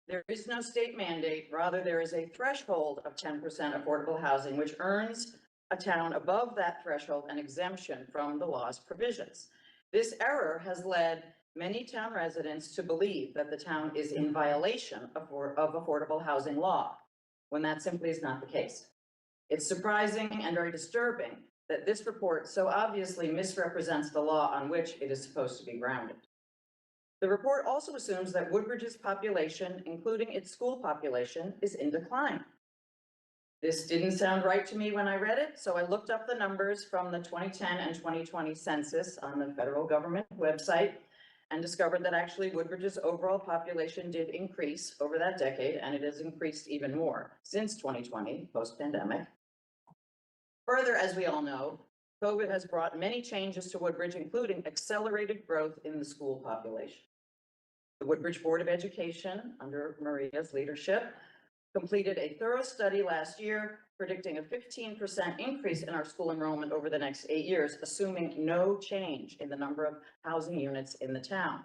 there is no state mandate, rather there is a threshold of 10% affordable housing, which earns a town above that threshold an exemption from the law's provisions. This error has led many town residents to believe that the town is in violation of affordable housing law, when that simply is not the case. It's surprising and very disturbing that this report so obviously misrepresents the law on which it is supposed to be grounded. The report also assumes that Woodbridge's population, including its school population, is in decline. This didn't sound right to me when I read it, so I looked up the numbers from the 2010 and 2020 census on the federal government website and discovered that actually Woodbridge's overall population did increase over that decade, and it has increased even more since 2020, post-pandemic. Further, as we all know, COVID has brought many changes to Woodbridge, including accelerated growth in the school population. The Woodbridge Board of Education, under Maria's leadership, completed a thorough study last year predicting a 15% increase in our school enrollment over the next 8 years, assuming no change in the number of housing units in the town.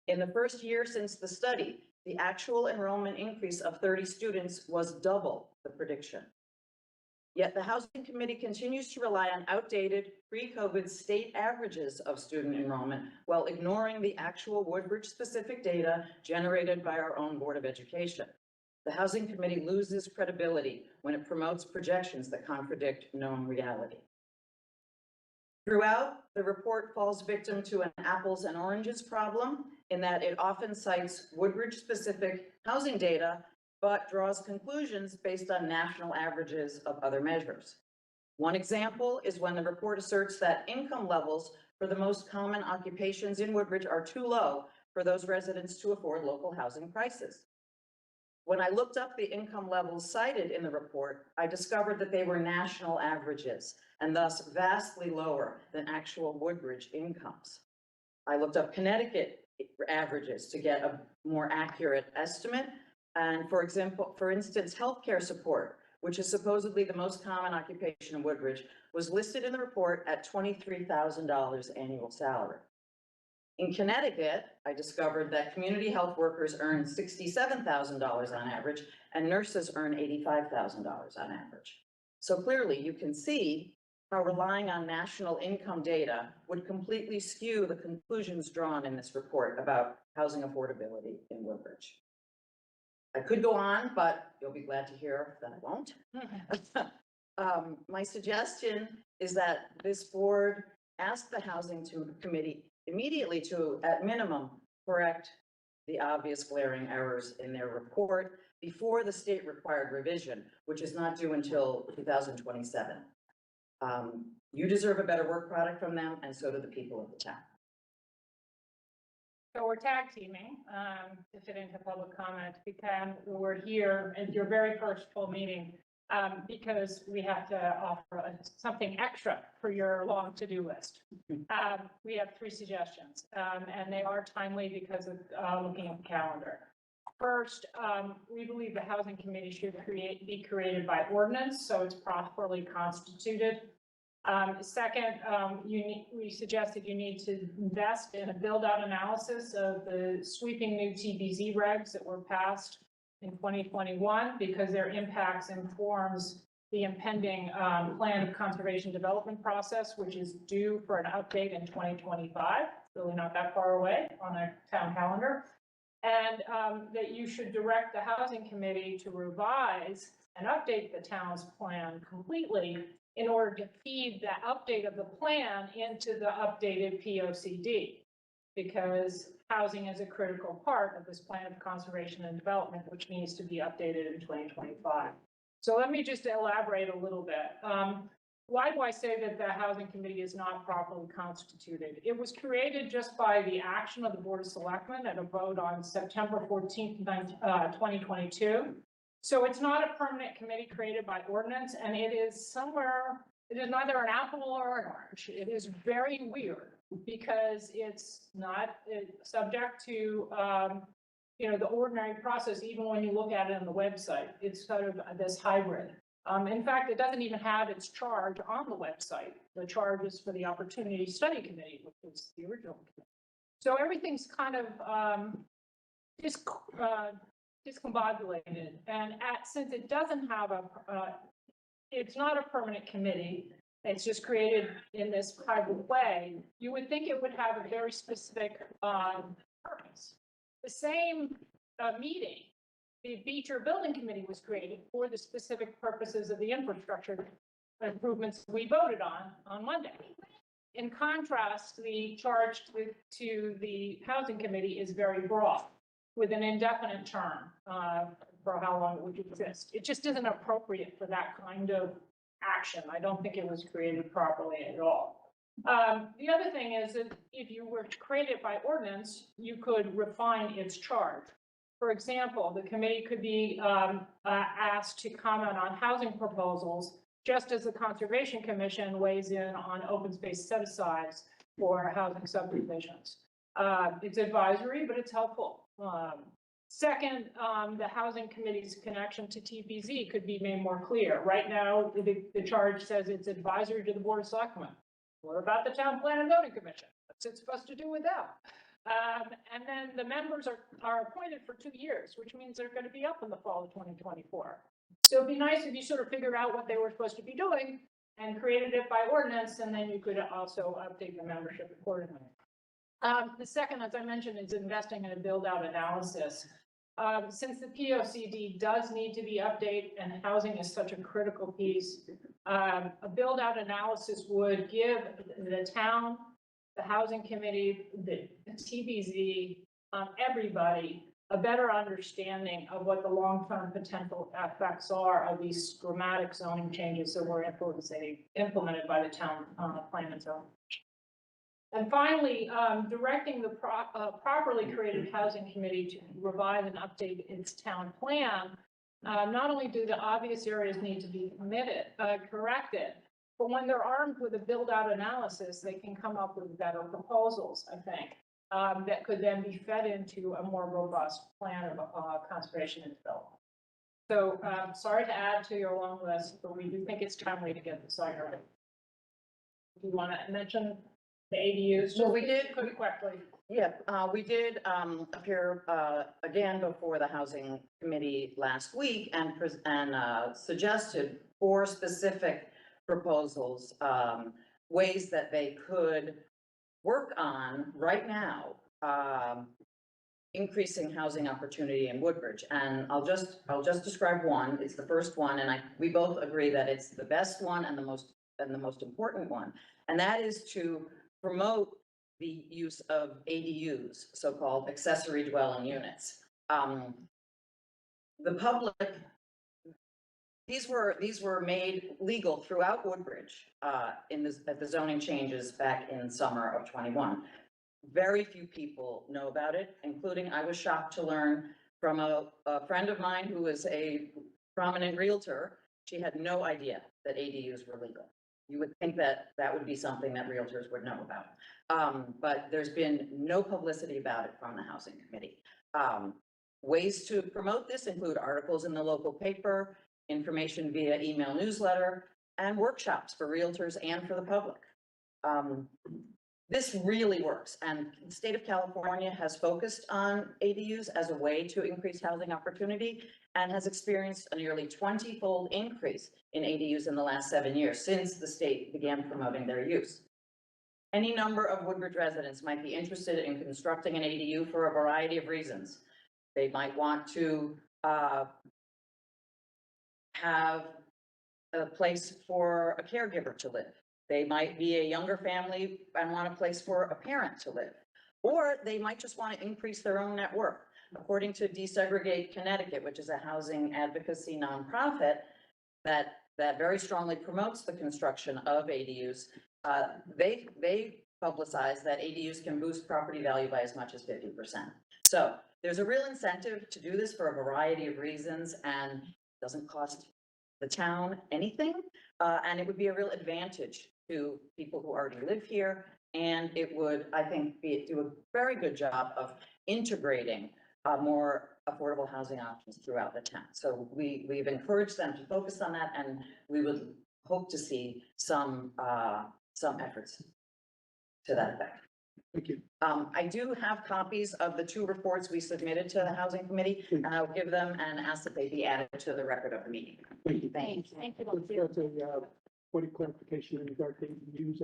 In the first year since the study, the actual enrollment increase of 30 students was double the prediction. Yet the Housing Committee continues to rely on outdated pre-COVID state averages of student enrollment while ignoring the actual Woodbridge-specific data generated by our own Board of Education. The Housing Committee loses credibility when it promotes projections that contradict known reality. Throughout, the report falls victim to an apples and oranges problem in that it often cites Woodbridge-specific housing data but draws conclusions based on national averages of other measures. One example is when the report asserts that income levels for the most common occupations in Woodbridge are too low for those residents to afford local housing prices. When I looked up the income levels cited in the report, I discovered that they were national averages and thus vastly lower than actual Woodbridge incomes. I looked up Connecticut averages to get a more accurate estimate. And for instance, healthcare support, which is supposedly the most common occupation in Woodbridge, was listed in the report at $23,000 annual salary. In Connecticut, I discovered that community health workers earn $67,000 on average, and nurses earn $85,000 on average. So clearly, you can see how relying on national income data would completely skew the conclusions drawn in this report about housing affordability in Woodbridge. I could go on, but you'll be glad to hear that I won't. My suggestion is that this board ask the Housing Committee immediately to, at minimum, correct the obvious glaring errors in their report before the state required revision, which is not due until 2027. You deserve a better work product from them, and so do the people of the town. So we're tag teaming to fit into public comment because we're here at your very first full meeting because we have to offer something extra for your long to-do list. We have 3 suggestions and they are timely because of looking at the calendar. First, we believe the Housing Committee should be created by ordinance, so it's properly constituted. Second, we suggested you need to invest in a build-out analysis of the sweeping new TBZ regs that were passed in 2021 because their impacts informs the impending plan of conservation development process, which is due for an update in 2025, really not that far away on a town calendar. And that you should direct the Housing Committee to revise and update the town's plan completely in order to feed the update of the plan into the updated POCD, because housing is a critical part of this plan of conservation and development, which needs to be updated in 2025. So let me just elaborate a little bit. Why do I say that the Housing Committee is not properly constituted? It was created just by the action of the Board of Selectmen at a vote on September 14th, 2022. So it's not a permanent committee created by ordinance, and it is neither an apple or an orange. It is very weird because it's not subject to, the ordinary process, even when you look at it on the website. It's sort of this hybrid. In fact, it doesn't even have its charge on the website. The charge is for the Opportunity Study Committee, which was the original committee. So everything's kind of discombobulated. And since it doesn't have it's not a permanent committee, it's just created in this hybrid way, you would think it would have a very specific purpose. The same meeting, the Beecher Building Committee was created for the specific purposes of the infrastructure improvements we voted on Monday. In contrast, the charge to the Housing Committee is very broad, with an indefinite term for how long it would exist. It just isn't appropriate for that kind of action. I don't think it was created properly at all. The other thing is that if you were to create it by ordinance, you could refine its charge. For example, the committee could be asked to comment on housing proposals, just as the Conservation Commission weighs in on open space set-asides for housing subdivisions. It's advisory, but it's helpful. Second, the Housing Committee's connection to TBZ could be made more clear. Right now, the charge says it's advisory to the Board of Selectmen. What about the Town Plan and Zoning Commission? What's it supposed to do with that? And then the members are appointed for 2 years, which means they're going to be up in the fall of 2024. So it'd be nice if you sort of figured out what they were supposed to be doing and created it by ordinance, and then you could also update the membership accordingly. The second, as I mentioned, is investing in a build-out analysis. Since the POCD does need to be updated and housing is such a critical piece, a build-out analysis would give the town, the Housing Committee, the TBZ, everybody a better understanding of what the long-term potential effects are of these dramatic zoning changes that were implemented by the town plan and zone. And finally, directing the properly created housing committee to revise and update its town plan. Not only do the obvious areas need to be corrected, but when they're armed with a build-out analysis, they can come up with better proposals, I think, that could then be fed into a more robust plan of conservation and development. So, sorry to add to your long list, but we do think it's timely to get this on your list. Do you want to mention the ADUs? Well, we did- Quickly. Yeah, we did appear again before the housing committee last week and suggested 4 specific proposals, ways that they could work on right now, increasing housing opportunity in Woodbridge. And I'll just describe one. It's the first one, and we both agree that it's the best one and the most important one. And that is to promote the use of ADUs, so-called accessory dwelling units. The public, these were made legal throughout Woodbridge at the zoning changes back in summer of 21. Very few people know about it, including I was shocked to learn from a friend of mine who is a prominent realtor. She had no idea that ADUs were legal. You would think that that would be something that realtors would know about. But there's been no publicity about it from the housing committee. Ways to promote this include articles in the local paper, information via email newsletter, and workshops for realtors and for the public. This really works, and the state of California has focused on ADUs as a way to increase housing opportunity and has experienced a nearly 20-fold increase in ADUs in the last 7 years since the state began promoting their use. Any number of Woodbridge residents might be interested in constructing an ADU for a variety of reasons. They might want to have a place for a caregiver to live. They might be a younger family and want a place for a parent to live. Or they might just want to increase their own net worth. According to Desegregate Connecticut, which is a housing advocacy nonprofit that very strongly promotes the construction of ADUs, they publicize that ADUs can boost property value by as much as 50%. So there's a real incentive to do this for a variety of reasons, and it doesn't cost the town anything. And it would be a real advantage to people who already live here. And it would, I think, do a very good job of integrating more affordable housing options throughout the town. So we've encouraged them to focus on that, and we would hope to see some efforts to that effect. Thank you. I do have copies of the 2 reports we submitted to the housing committee, and I'll give them and ask that they be added to the record of the meeting. Thank you. Thank you. Thank you. Just as a point of clarification in regard to ADUs,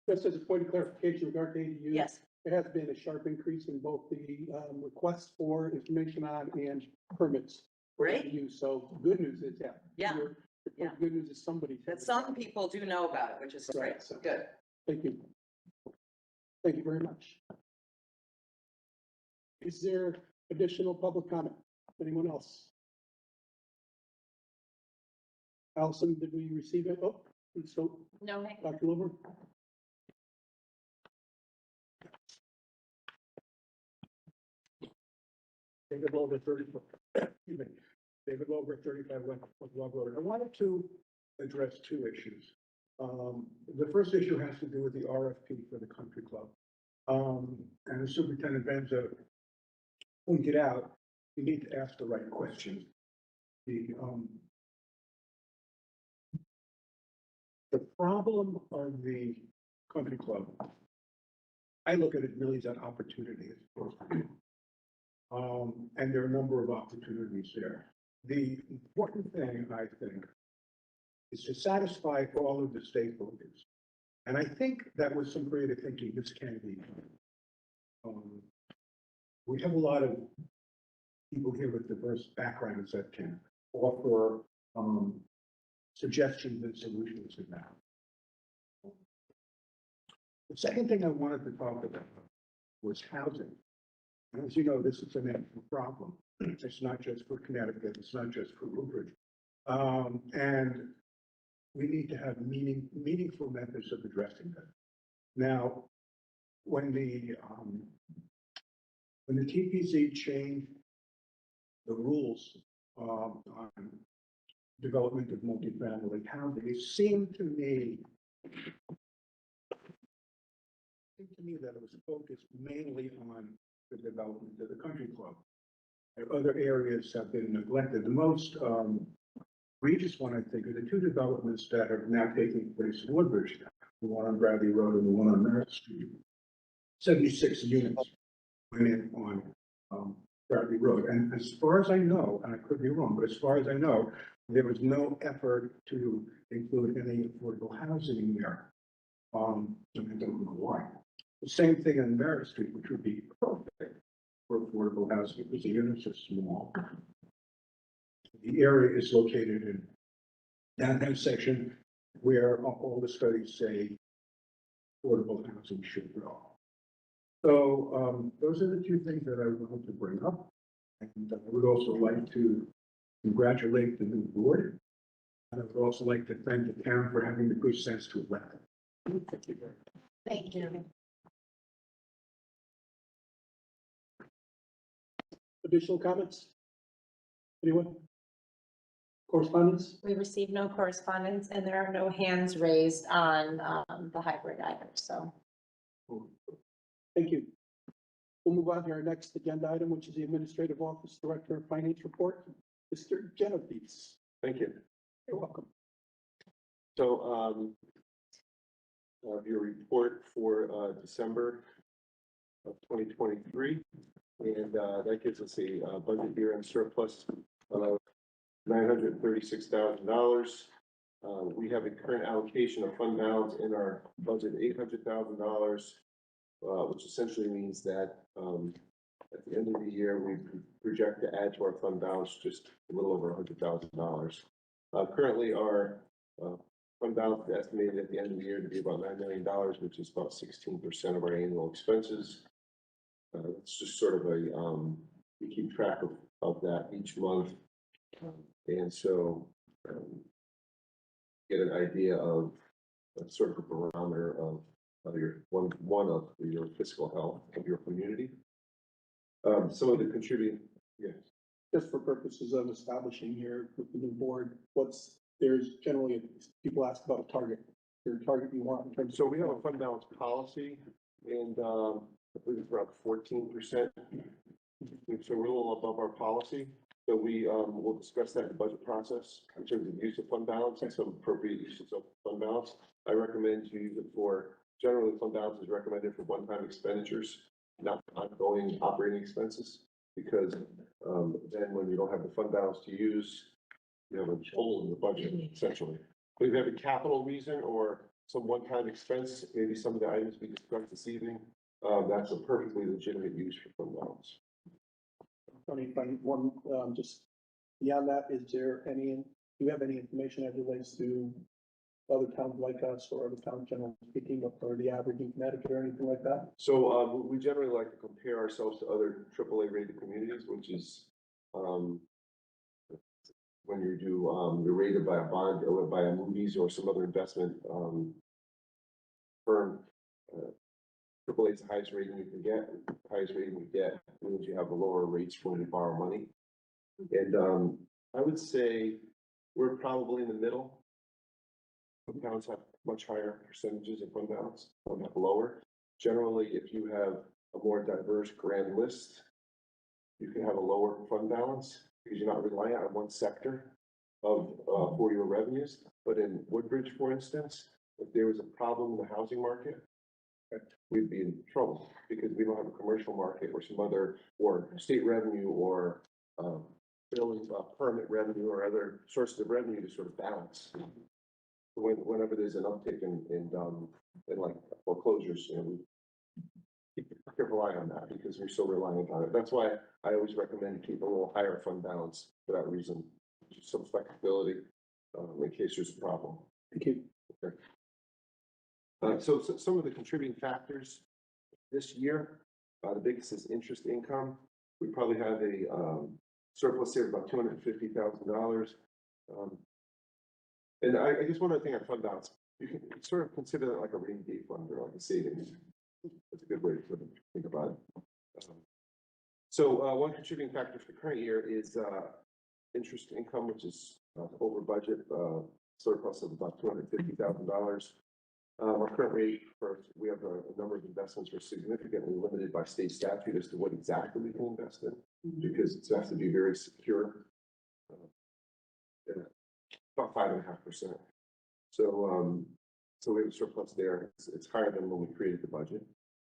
just as a point of clarification in regard to ADUs. Yes. There has been a sharp increase in both the requests for information on and permits for Great. ADUs. So good news is, Yeah. Yeah. Good news is somebody. That some people do know about it, which is great. Right, so- Good. Thank you. Thank you very much. Is there additional public comment? Anyone else? Allison, did we receive it? Oh, so No. Dr. Wilbur? David Wilbur, 34. Excuse me. David Wilbur, 35 West Log Road. I wanted to address 2 issues. The first issue has to do with the RFP for the country club. And as Superintendent Benza pointed out, you need to ask the right questions. The problem of the country club, I look at it really as an opportunity. And there are a number of opportunities there. The important thing, I think, is to satisfy all of the stakeholders. And I think that with some creative thinking, this can be done. We have a lot of people here with diverse backgrounds that can offer suggestions and solutions in that. The second thing I wanted to talk about was housing. And as you know, this is a national problem. It's not just for Connecticut, it's not just for Woodbridge. And we need to have meaningful methods of addressing that. Now, when the TPC changed the rules on development of multifamily housing, it seemed to me that it was focused mainly on the development of the country club. And other areas have been neglected. The most egregious one, I think, are the two developments that are now taking place in Woodbridge, the one on Bradley Road and the one on Merritt Street. 76 units went in on Bradley Road. And as far as I know, and I could be wrong, but as far as I know, there was no effort to include any affordable housing in there. And I don't know why. The same thing on Merritt Street, which would be perfect for affordable housing because the units are small. The area is located in downtown section where all the studies say affordable housing should go. So those are the two things that I wanted to bring up. And I would also like to congratulate the new board. And I would also like to thank the town for having the good sense to elect them. Thank you very much. Thank you. Additional comments? Anyone? Correspondence? We received no correspondence and there are no hands raised on the hybrid either, so. Thank you. We'll move on to our next agenda item, which is the Administrative Office Director of Finance Report, Mr. Genovese. Thank you. You're welcome. So, your report for, December of 2023, and, that gives us a budget year-end surplus of $936,000. We have a current allocation of fund balance in our budget, $800,000, which essentially means that, at the end of the year, we project to add to our fund balance just a little over $100,000. Currently, our fund balance is estimated at the end of the year to be about $9 million, which is about 16% of our annual expenses. It's just sort of a, we keep track of that each month. And so, get an idea of sort of a barometer of your one of your fiscal health of your community. Some of the contributing, yes. Just for purposes of establishing here with the new board, there's generally, people ask about a target. Your target you want in terms So we have a fund balance policy, and I believe it's around 14%. So we're a little above our policy. So we will discuss that in the budget process in terms of use of fund balance and some appropriate uses of fund balance. I recommend you use it for, generally fund balance is recommended for one-time expenditures, not ongoing operating expenses, because then when you don't have the fund balance to use, you have a hole in the budget essentially. But if you have a capital reason or some one-time expense, maybe some of the items we discussed this evening, that's a perfectly legitimate use for fund balance. Tony, one, just beyond that, is there any, do you have any information as relates to other towns like us or other towns generally speaking, or the average in Connecticut or anything like that? So we generally like to compare ourselves to other AAA rated communities, which is when you do you're rated by a bond or by a Moody's or some other investment firm. AAA is the highest rating you can get. The highest rating you get means you have the lower rates when you borrow money. And I would say we're probably in the middle. Some towns have much higher percentages of fund balance, some have lower. Generally, if you have a more diverse grand list, you can have a lower fund balance because you're not reliant on one sector of for your revenues. But in Woodbridge, for instance, if there was a problem in the housing market, we'd be in trouble because we don't have a commercial market or some other, or state revenue or building permit revenue or other sources of revenue to sort of balance. Whenever there's an uptick in like foreclosures, you know, we keep a careful eye on that because we're so reliant on it. That's why I always recommend keep a little higher fund balance for that reason, just some flexibility in case there's a problem. Thank you. Okay. So some of the contributing factors this year, The biggest is interest income. We probably have a, surplus here of about $250,000. And I guess one other thing on fund balance, you can sort of consider that like a rainy day fund or like a savings. That's a good way to think about it. So one contributing factor for the current year is interest income, which is over budget, surplus of about $250,000. Our current rate we have a number of investments are significantly limited by state statute as to what exactly we can invest in, because it has to be very secure. About 5.5%. So we have a surplus there. It's higher than when we created the budget.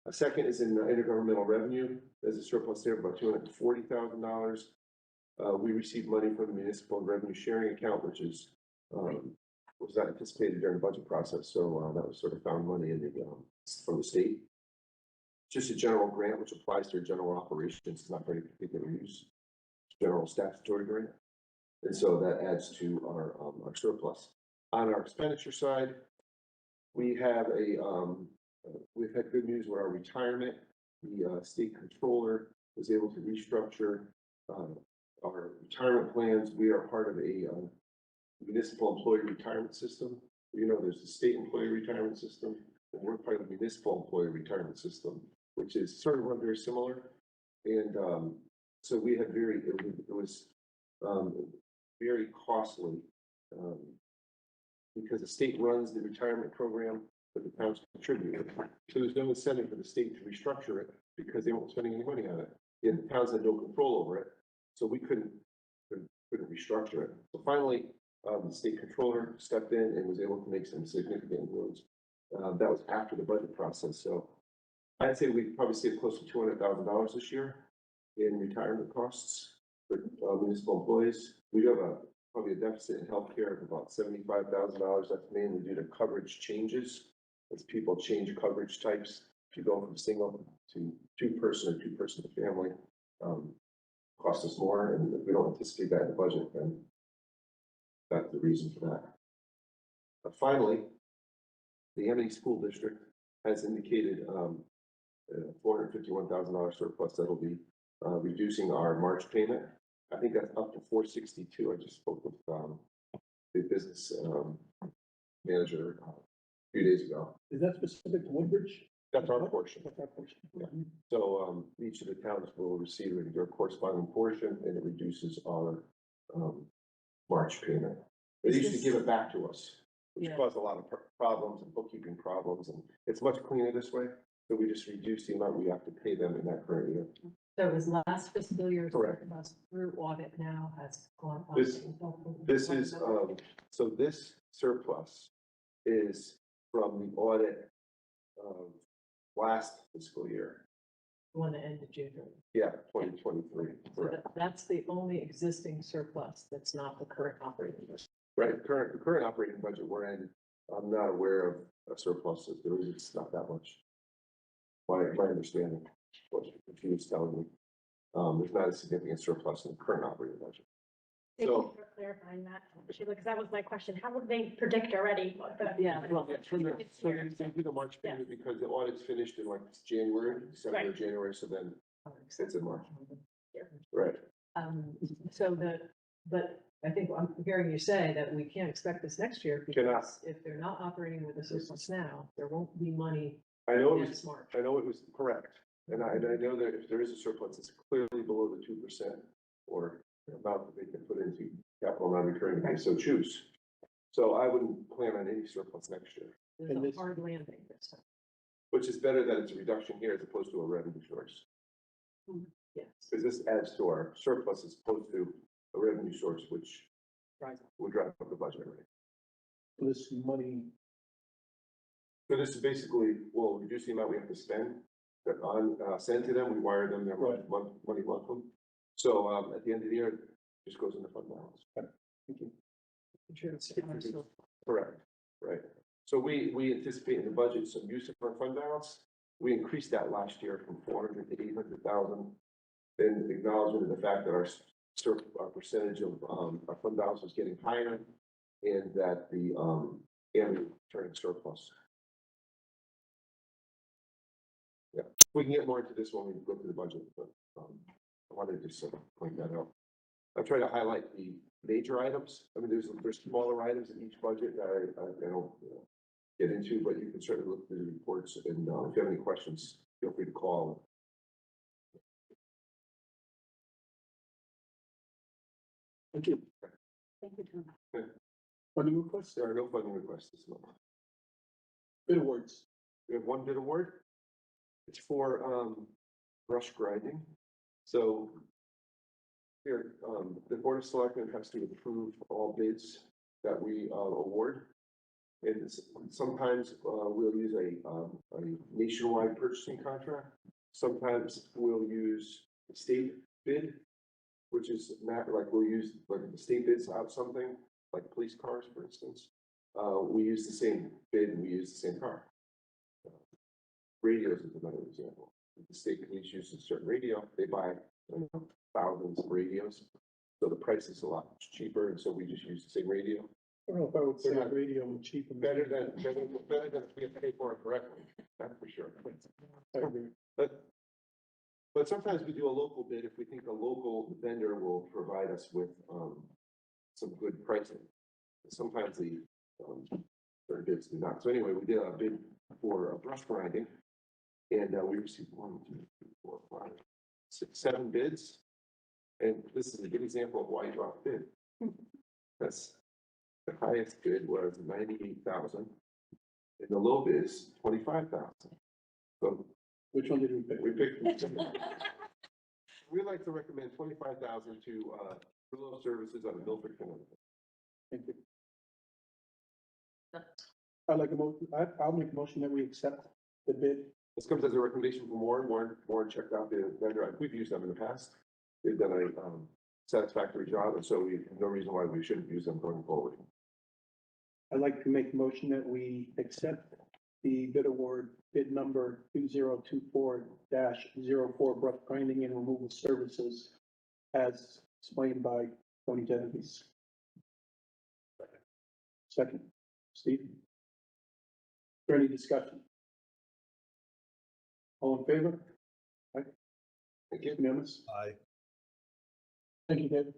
A second is in intergovernmental revenue. There's a surplus there of about $240,000. We received money from the municipal revenue sharing account, which is was not anticipated during the budget process. So that was sort of found money in the from the state. Just a general grant which applies to general operations. It's not for any particular use. General statutory grant, and so that adds to our surplus. On our expenditure side, we have we've had good news with our retirement. The state controller was able to restructure our retirement plans. We are part of a municipal employee retirement system. You know, there's the state employee retirement system, and we're part of the municipal employee retirement system, which is sort of run very similar. And so we had it was very costly because the state runs the retirement program, but the towns contribute. So there's no incentive for the state to restructure it because they weren't spending any money on it. And the towns had no control over it, so we couldn't restructure it. So finally, the state controller stepped in and was able to make some significant moves. That was after the budget process. So I'd say we probably saved close to $200,000 this year in retirement costs for municipal employees. We have probably a deficit in healthcare of about $75,000. That's mainly due to coverage changes. As people change coverage types, if you go from single to two-person or two-person to family, costs us more, and if we don't anticipate that in the budget, then that's the reason for that. Finally, the Amity School District has indicated $451,000 surplus that'll be reducing our March payment. I think that's up to $462. I just spoke with the business manager a few days ago. Is that specific to Woodbridge? That's our portion. That's our portion. Yeah. So each of the towns will receive their corresponding portion, and it reduces our March payment. They used to give it back to us, which caused a lot of problems and bookkeeping problems, and it's much cleaner this way. So we just reduce the amount we have to pay them in that current year. So it was last fiscal year. Correct. Through audit now has gone up. This is, so this surplus is from the audit of last fiscal year. The one that ended June. Yeah, 2023. So that's the only existing surplus that's not the current operating budget. Right, the current operating budget we're in, I'm not aware of a surplus. There is, it's not that much. My understanding, what she was telling me, there's not a significant surplus in the current operating budget. Thank you for clarifying that, Sheila, because that was my question. How would they predict already what the? Well, so they do the March payment because the audit's finished in like January, December, Right. January, so then it's in March. Right. But I think I'm hearing you say that we can't expect this next year Cannot. because if they're not operating with a surplus now, there won't be money I know it next was, March. I know it was correct. And I know that if there is a surplus, it's clearly below the 2% or the amount that they can put into capital non-recurring if they so choose. So I wouldn't plan on any surplus next year, There's a hard landing this time. which is better that it's a reduction here as opposed to a revenue source. Yes. Because this adds to our surplus as opposed to a revenue source, which would drive up the budget rate. This money, So this is basically, we'll reduce the amount we have to spend on, send to them, we wire them their money monthly. So, at the end of the year, it just goes into fund balance. thank you. Correct, right. So we anticipate in the budget some use of our fund balance. We increased that last year from 400 to 800,000. In acknowledgement of the fact that our percentage of our fund balance is getting higher, and that the turning surplus. Yeah. We can get more into this when we go through the budget, but, I wanted to just sort of point that out. I try to highlight the major items. I mean, there's smaller items in each budget that I don't, get into, but you can certainly look through the reports, and, if you have any questions, feel free to call. Thank you. Thank you, Tom. Funding requests, There are no funding requests this month. bid awards. We have one bid award. It's for, brush grinding. So here, the Board of Selectmen has to approve all bids that we, award. And sometimes, we'll use a nationwide purchasing contract. Sometimes we'll use a state bid, which is not, like, we'll use, like, the state bids out something, like police cars, for instance. We use the same bid and we use the same car. Radios is another example. If the state police uses a certain radio, they buy, thousands of radios. So the price is a lot cheaper, and so we just use the same radio. I don't know if I would say radio was cheap and Better than if we have to pay for it correctly, that's for sure. I agree. But sometimes we do a local bid if we think a local vendor will provide us with, some good pricing. Sometimes the, certain bids do not. So anyway, we did a bid for brush grinding. And, we received 1, 2, 3, 4, 5, 6, 7 bids. And this is a good example of why you drop bid. That's the highest bid was 98,000. And the low bid is 25,000. So Which one did we pick? we picked. We'd like to recommend 25,000 to, Willow Services out of Milford, Connecticut. Thank you. I'd like a motion, I'll make a motion that we accept the bid. This comes as a recommendation from Warren. Warren checked out the vendor. We've used them in the past. They've done a, satisfactory job, and so we have no reason why we shouldn't use them going forward. I'd like to make a motion that we accept the bid award, bid number 2024-04 brush grinding and removal services as explained by Tony Genovese. Second, Steve. Is there any discussion? All in favor? Aye. Thank you. Unanimous? Aye. Thank you, David.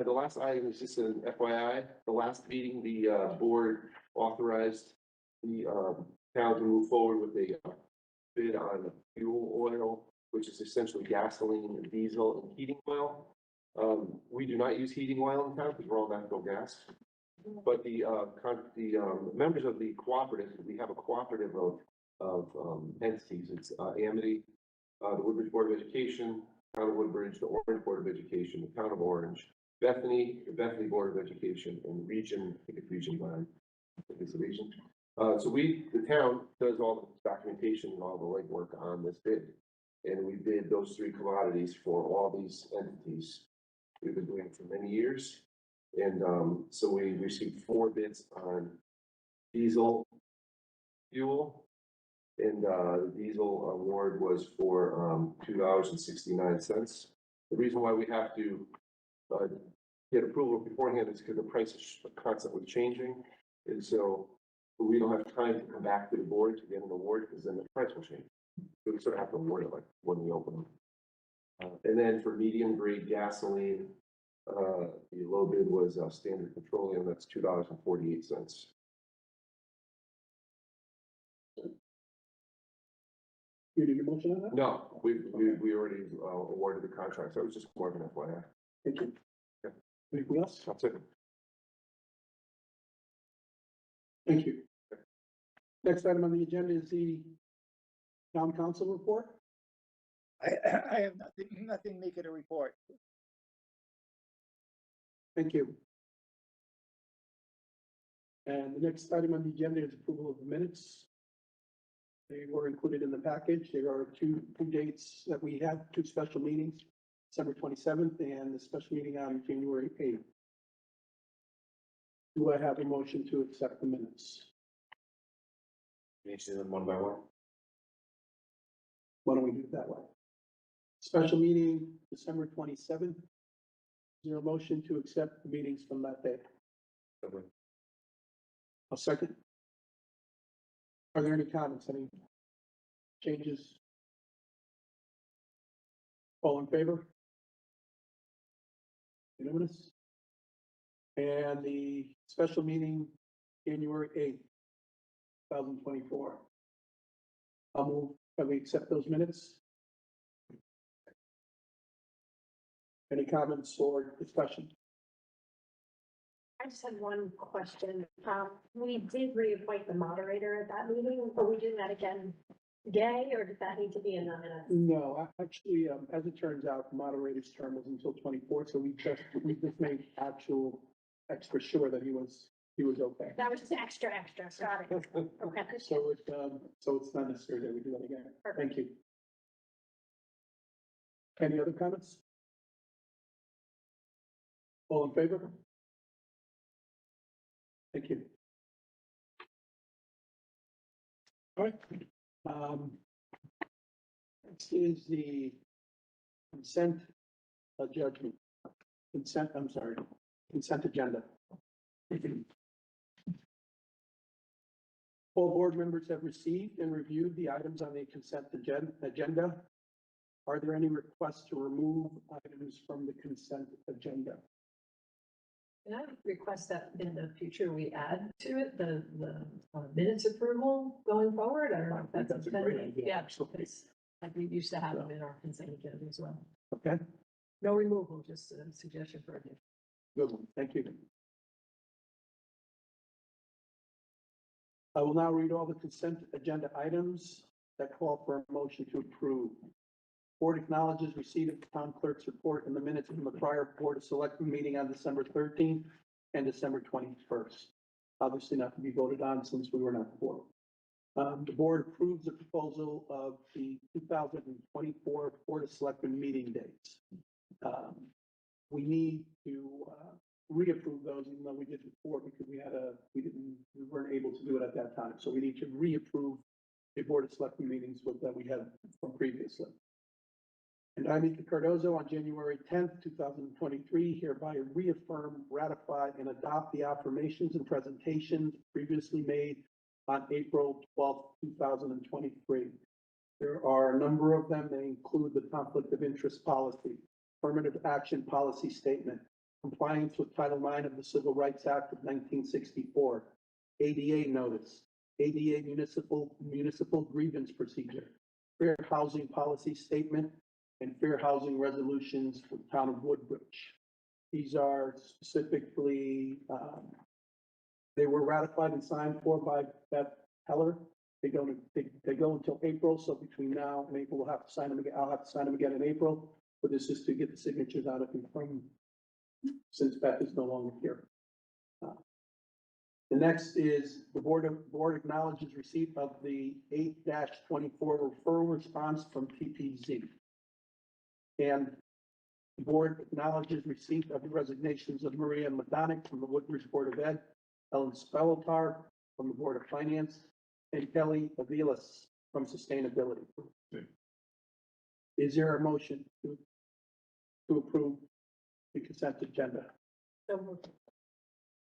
The last item is just an FYI. The last meeting, the, board authorized the, town to move forward with a bid on fuel oil, which is essentially gasoline and diesel and heating oil. We do not use heating oil in town because we're all natural gas. But the members of the cooperative, we have a cooperative of entities. It's Amity, the Woodbridge Board of Education, Town of Woodbridge, the Orange Board of Education, the Town of Orange, Bethany, the Bethany Board of Education, and Region, I think it's Region 9. I think it's the Region. So the town does all the documentation and all the legwork on this bid. And we bid those 3 commodities for all these entities. We've been doing it for many years. And, so we received 4 bids on diesel fuel. And, the diesel award was for, $2.69. The reason why we have to, get approval beforehand is because the price is constantly changing. And so we don't have time to come back to the board to get an award because then the price will change. So we sort of have to award it like when we open them. And then for medium grade gasoline, the low bid was Standard Petroleum. That's $2.48. You need a motion on that? No, we already awarded the contract, so it was just more of an FYI. Thank you. Yeah. Anything else? That's it. Thank you. Next item on the agenda is the town council report. I have nothing making a report. Thank you. And the next item on the agenda is approval of the minutes. They were included in the package. There are two dates that we have, 2 special meetings, December 27th and the special meeting on January 8th. Do I have a motion to accept the minutes? We need to do them one by one. Why don't we do it that way? Special meeting, December 27th. Is there a motion to accept the meetings from that day? A second. Are there any comments, any changes? All in favor? Unanimous? And the special meeting, January 8th, 2024. I'll move, can we accept those minutes? Any comments or discussion? I just had one question. We did reappoint the moderator at that meeting. Are we doing that again today, or does that need to be in the minutes? No, actually, as it turns out, the moderator's term was until 24, so we just made extra sure that he was okay. That was just extra. Got it. Okay. So it's not necessary that we do that again. Thank you. Any other comments? All in favor? Thank you. All right. Next is the consent judgment. Consent agenda. All board members have received and reviewed the items on the consent agenda. Are there any requests to remove items from the consent agenda? Can I request that in the future we add to it the minutes approval going forward? I don't know if that's. That's a great idea, Yeah, absolutely. because we used to have them in our consent agenda as well. Okay, No removal, just a suggestion for it. good one. Thank you. I will now read all the consent agenda items that call for a motion to approve. Board acknowledges receipt of the town clerk's report in the minutes from the prior Board of Selectmen meeting on December 13th and December 21st. Obviously not to be voted on since we were not before. The board approves the proposal of the 2024 Board of Selectmen meeting dates. We need to reapprove those, even though we did before, because we weren't able to do it at that time. So we need to reapprove the Board of Selectmen meetings that we had from previously. And I, Mika Cardozo, on January 10th, 2023, hereby reaffirm, ratify, and adopt the affirmations and presentations previously made on April 12th, 2023. There are a number of them. They include the conflict of interest policy, affirmative action policy statement, compliance with Title IX of the Civil Rights Act of 1964, ADA notice, ADA municipal grievance procedure, fair housing policy statement, and fair housing resolutions for the town of Woodbridge. These are specifically, they were ratified and signed for by Beth Heller. They go until April, so between now and April, we'll have to sign them again. I'll have to sign them again in April, but this is to get the signatures out of them from, since Beth is no longer here. The next is the board acknowledges receipt of the 8-24 referral response from TPZ. And the board acknowledges receipt of the resignations of Maria Madonic from the Woodbridge Board of Ed, Ellen Speltar from the Board of Finance, and Kelly Avilas from Sustainability. Is there a motion to approve the consent agenda?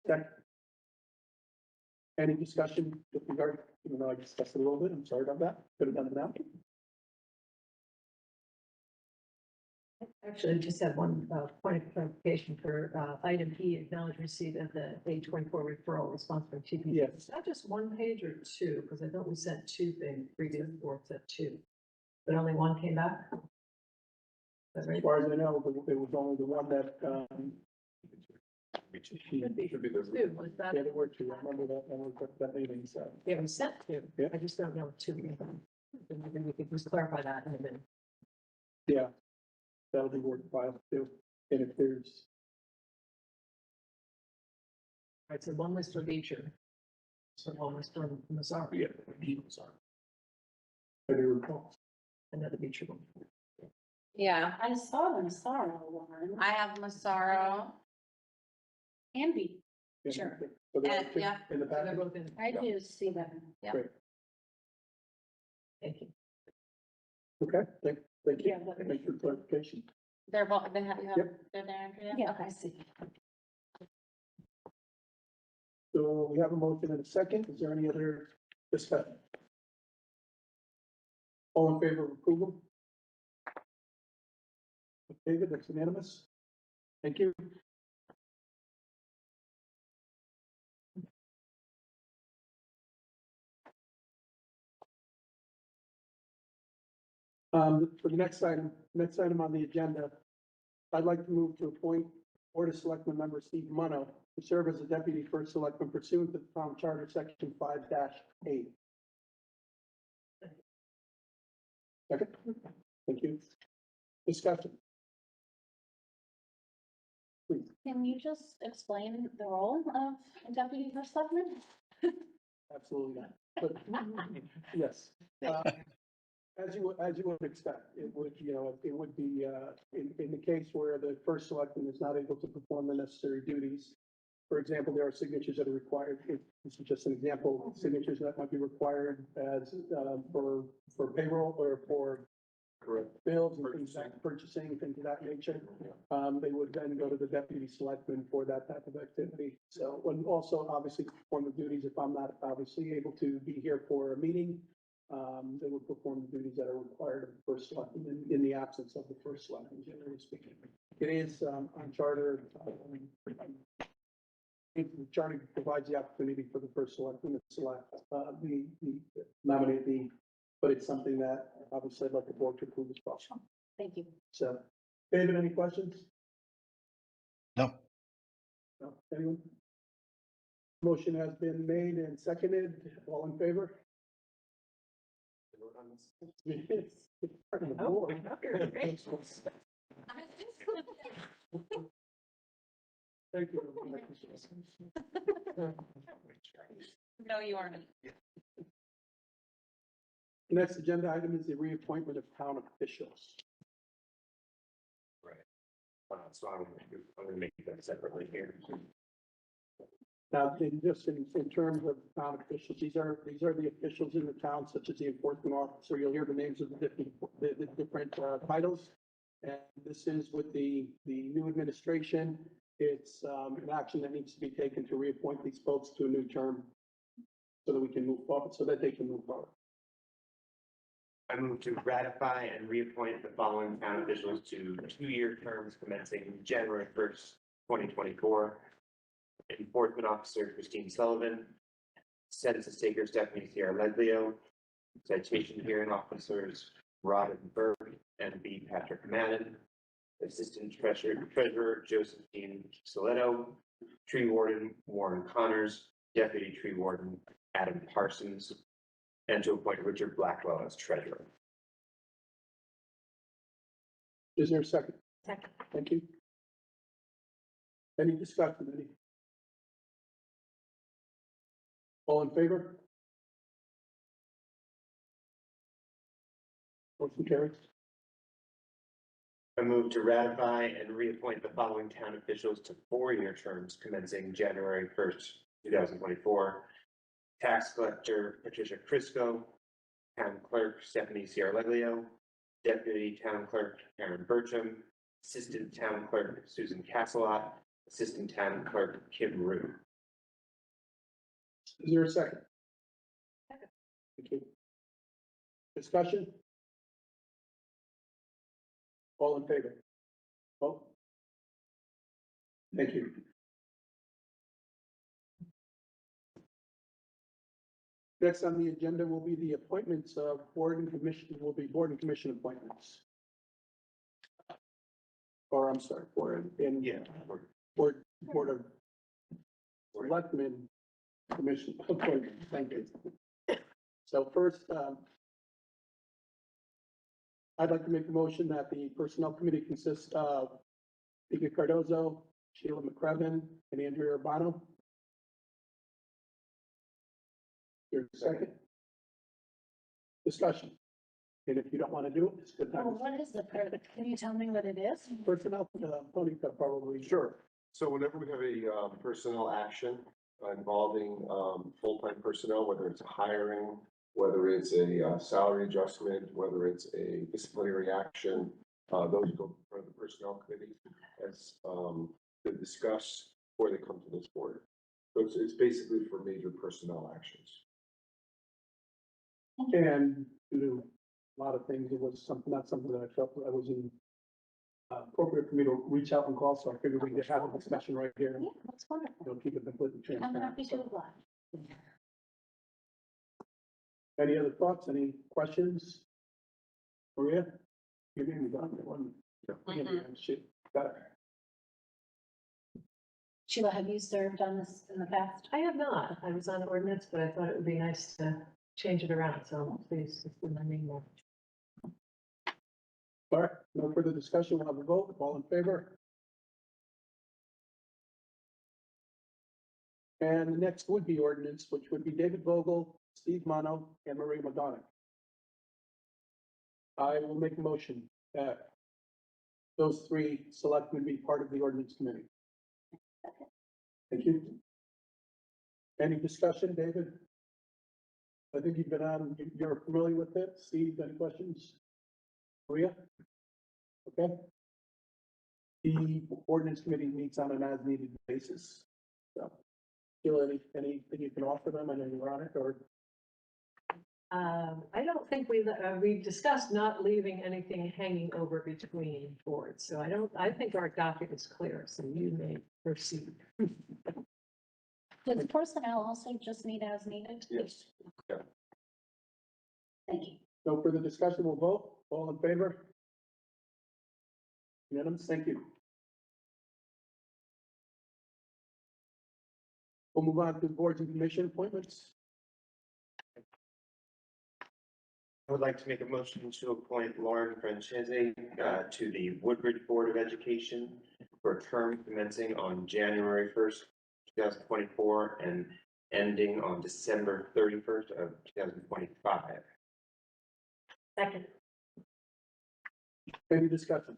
Second. Any discussion with regard, even though I discussed it a little bit, I'm sorry about that. Could have done it now. Actually, I just have one point of clarification for item E, acknowledge receipt of the 8-24 referral response from TPZ. Yes. Is that just one page or two? Because I thought we sent two things, previous board sent two, but only one came back? Is that right? As far as I know, it was only the one that, Should be Should be the- two, was that? yeah, there were two. I remember that meeting, so. Yeah, we sent two. Yeah. I just don't know two. Maybe we could just clarify that in a minute. Yeah, that'll be worth file too. And if there's, Right, so one was for Beecher. So one was from Mazzara, I do recall. another Beecher one. Yeah, I saw the Massaro one. I have Massaro. And B. Sure. So there are two Yeah. in the So they're back. both in. I do see them. Yeah. Great. Thank you. Okay, thank you. Yeah, that- Thanks for clarification. They're both, they have, Yep. they're there, Andrea? Yeah, I see. So we have a motion and a second. Is there any other discussion? All in favor of approval? David, that's unanimous. Thank you. For the next item on the agenda, I'd like to move to appoint Board of Selectmen member Steve Munno to serve as a deputy first selectman pursuant to the town charter section 5-8. Second, thank you. Discussion. Please. Can you just explain the role of a deputy first selectman? Absolutely not. But yes. As you would expect, it would, it would be, in the case where the first selectman is not able to perform the necessary duties. For example, there are signatures that are required. This is just an example, signatures that might be required as, for payroll or for bills and things like purchasing, things of that nature. They would then go to the deputy selectman for that type of activity. So, and also obviously perform the duties if I'm not obviously able to be here for a meeting. They would perform the duties that are required of the first selectman in the absence of the first selectman, generally speaking. It is, on charter, the charter provides the opportunity for the first selectman to select, nominate but it's something that obviously I'd like the board to approve as well. Thank you. So, David, any questions? No. No, anyone? Motion has been made and seconded. All in favor? It's part of the board. Thank you. No, you aren't. The next agenda item is the reappointment of town officials. So I'm gonna make that separately here. Now, in terms of town officials, these are the officials in the town, such as the enforcement officer. You'll hear the names of the different titles. And this is with the new administration. It's an action that needs to be taken to reappoint these folks to a new term so that we can move forward, so that they can move forward. I move to ratify and reappoint the following town officials to 2-year terms commencing January 1st, 2024. Enforcement Officer Christine Sullivan, Census Taker Stephanie Sierra Leglio, Citation Hearing Officers Robin Burke and B. Patrick Madden, Assistant Treasurer Josephine Soletto, Tree Warden Warren Connors, Deputy Tree Warden Adam Parsons, and to appoint Richard Blackwell as treasurer. Is there a second? Second. Thank you. Any discussion? Any? All in favor? Motion carries. I move to ratify and reappoint the following town officials to 4-year terms commencing January 1st, 2024. Tax Collector Patricia Crisco, Town Clerk Stephanie Sierra Leglio, Deputy Town Clerk Karen Burcham, Assistant Town Clerk Susan Casselot, Assistant Town Clerk Kim Rue. Is there a second? Second. Thank you. Discussion? All in favor? Vote. Thank you. Next on the agenda will be the appointments of board and commission, board and commission appointments. Or I'm sorry, board and board of selectmen commission appointments. Thank you. So first, I'd like to make a motion that the personnel committee consists of Vika Cardozo, Sheila McCrevin, and Andrea Urbano. There's a second. Discussion. And if you don't want to do it, it's good Oh, time. what is the, can you tell me what it is? Personnel, Tony could probably. Sure. So whenever we have a personnel action involving full-time personnel, whether it's a hiring, whether it's a salary adjustment, whether it's a disciplinary action, those go for the personnel committee as to discuss before they come to this board. So it's basically for major personnel actions. And to do a lot of things, it was something, not something that I felt that I was in appropriate for me to reach out and call, so I figured we could have a discussion right here. Yeah, that's wonderful. You'll keep it completely I'm happy transparent. to So, oblige. any other thoughts, any questions? Maria? You're gonna be done, one. Shit, got it. Sheila, have you served on this in the past? I have not. I was on ordinance, but I thought it would be nice to change it around, so please, it's my name there. All right, no further discussion, we'll have a vote, all in favor? And the next would be ordinance, which would be David Vogel, Steve Mono, and Marie Madonna. I will make a motion that those three selectmen be part of the ordinance committee. Thank you. Any discussion, David? I think you've been on, you're familiar with it. Steve, any questions? Maria? Okay. The ordinance committee meets on an as-needed basis. So, Sheila, anything you can offer them? I know you're on it, or? I don't think we discussed not leaving anything hanging over between boards, so I think our docket is clear, so you may proceed. Does personnel also just meet as needed? Yes. Yeah. Thank you. No further discussion, we'll vote. All in favor? Unanimous, thank you. We'll move on to boards and commission appointments. I would like to make a motion to appoint Lauren Francese to the Woodbridge Board of Education for a term commencing on January 1st, 2024 and ending on December 31st of 2025. Second. Any discussion?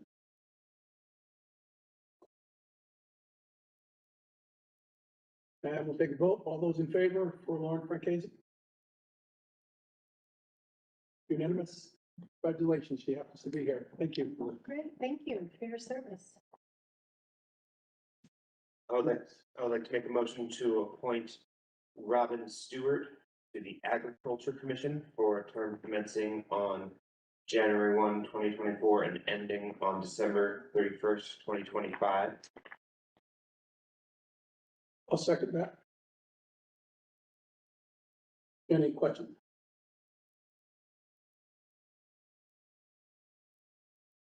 And we'll take a vote. All those in favor for Lauren Francese? Unanimous. Congratulations, she happens to be here. Thank you. Great, thank you for your service. I would like to make a motion to appoint Robin Stewart to the Agriculture Commission for a term commencing on January 1, 2024 and ending on December 31st, 2025. I'll second that. Any questions?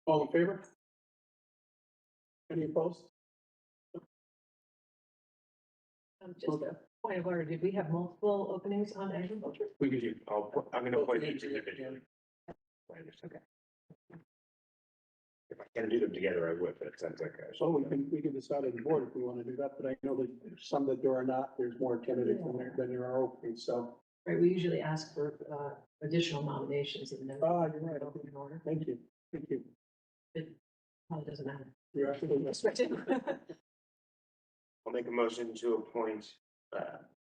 All in favor? Any opposed? Just a point of order, did we have multiple openings on agriculture? We can do, I'm gonna appoint each individually. Okay. If I can do them together, I would, but it sounds like I should. So we can decide as a board if we want to do that, but I know that there's some that there are not, there's more candidates than there are openings, so. Right, we usually ask for additional nominations and then. You're right. Open in order. Thank you, thank you. It probably doesn't matter. You're absolutely right. I'll make a motion to appoint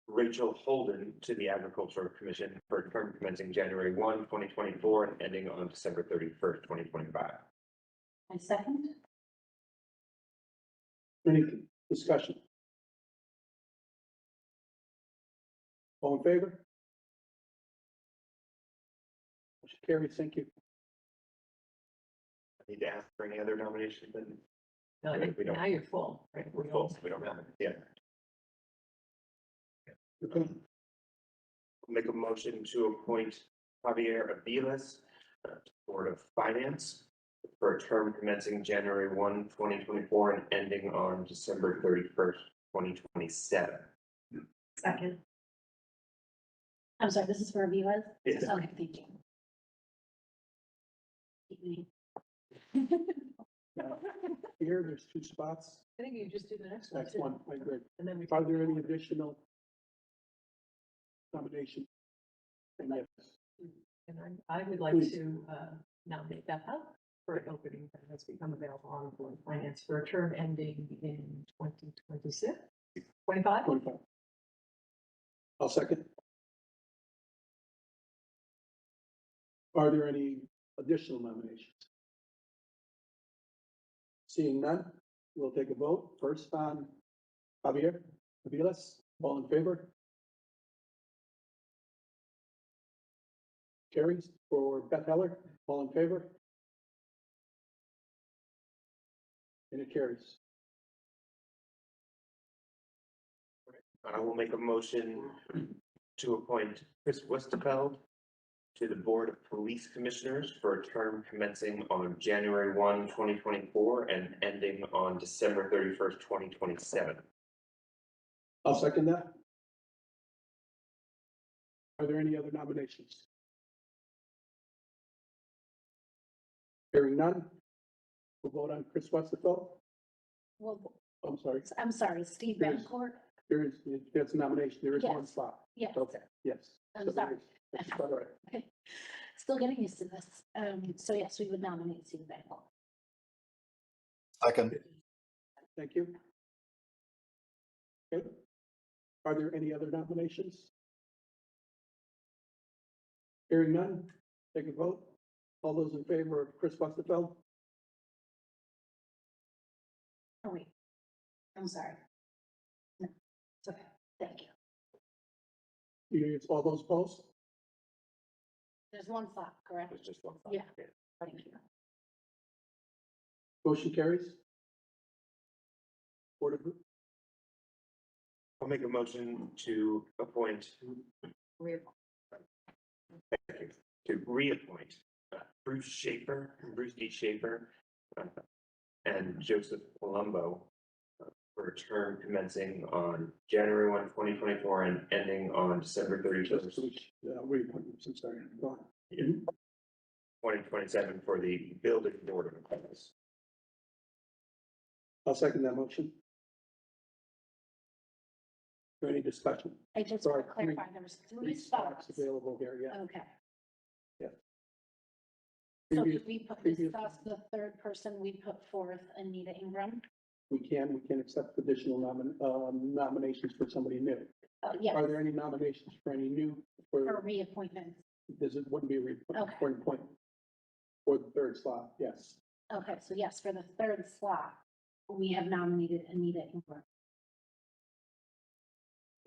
Rachel Holden to the Agricultural Commission for a term commencing January 1, 2024 and ending on December 31st, 2025. I second. Any discussion? All in favor? Motion carries, thank you. I need to ask for any other nominations then. No, We don't. now you're full, right? We're full, we don't have it, yeah. Okay. Make a motion to appoint Javier Aviles to the Board of Finance for a term commencing January 1, 2024 and ending on December 31st, 2027. Second. I'm sorry, this is for Avila's? Yes. Okay, thank you. Keep me. Here, there's two spots. I think you just do the next one. Next too. one, I agree. And then we. Are there any additional nominations? And yes, And I would like Please. to nominate Beth Huff for an opening that has become available on the Board of Finance for a term ending in 2026, 25. 25. I'll second. Are there any additional nominations? Seeing none, we'll take a vote. First on Javier Aviles, all in favor? Carries. For Beth Heller, all in favor? And it carries. I will make a motion to appoint Chris Westerfeld to the Board of Police Commissioners for a term commencing on January 1, 2024, and ending on December 31st, 2027. I'll second that. Are there any other nominations? Hearing none. We'll vote on Chris Westerfeld. Well, I'm sorry. Steve There's- Bencourt. There is, there's a nomination. There is one Yes. slot. Yes. Okay, yes. I'm So there sorry. is- that's quite all right. Okay. Still getting used to this. So yes, we would nominate Steve Bencourt. Second. Thank you. Okay. Are there any other nominations? Hearing none, take a vote. All those in favor of Chris Westerfeld? Oh, wait. I'm sorry. No, it's okay. Thank you. It's all those opposed? There's one slot, correct? There's just one. Yeah. Thank you. Motion carries. Board of, I'll make a motion to appoint. Thank you. To reappoint Bruce D. Schaefer, and Joseph Colombo for a term commencing on January 1, 2024, and ending on December 31st, reappointments, I'm sorry. Go on. 2027 for the Building Board of Appeals. I'll second that motion. Is there any discussion? I just Sorry, want to clarify, there was Three three spots spots. available here, yeah. Okay. Yeah. So Previous- did we put, previous- discuss the third person, we put forth Anita Ingram? We can accept additional nominations for somebody new. Yeah, Are there any nominations for any new, for reappointment. it wouldn't be a reappointment, Okay. for an appointment? For the third slot, yes. Okay, so yes, for the third slot, we have nominated Anita Ingram.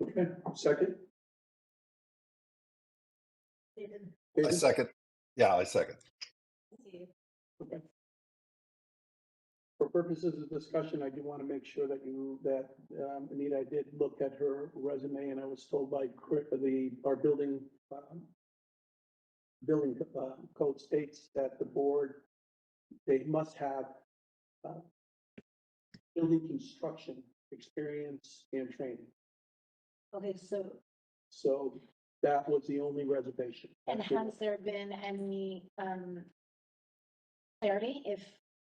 Okay, second? I David? second. Yeah, I second. Okay. For purposes of discussion, I do want to make sure that Anita, I did look at her resume, and I was told by our building code states that the board, they must have building construction experience and training. Okay, So that was the only reservation. and has there been any, clarity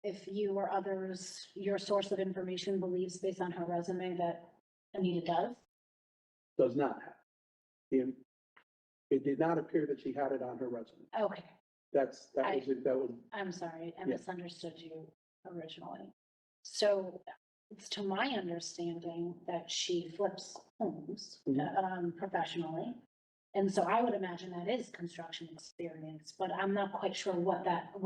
if you or others, your source of information believes based on her resume that Anita does? Does not have. It did not appear that she had it on her resume. Okay, That was, I'm sorry, I Yeah. misunderstood you originally. So it's to my understanding that she flips homes, professionally. And so I would imagine that is construction experience, but I'm not quite sure what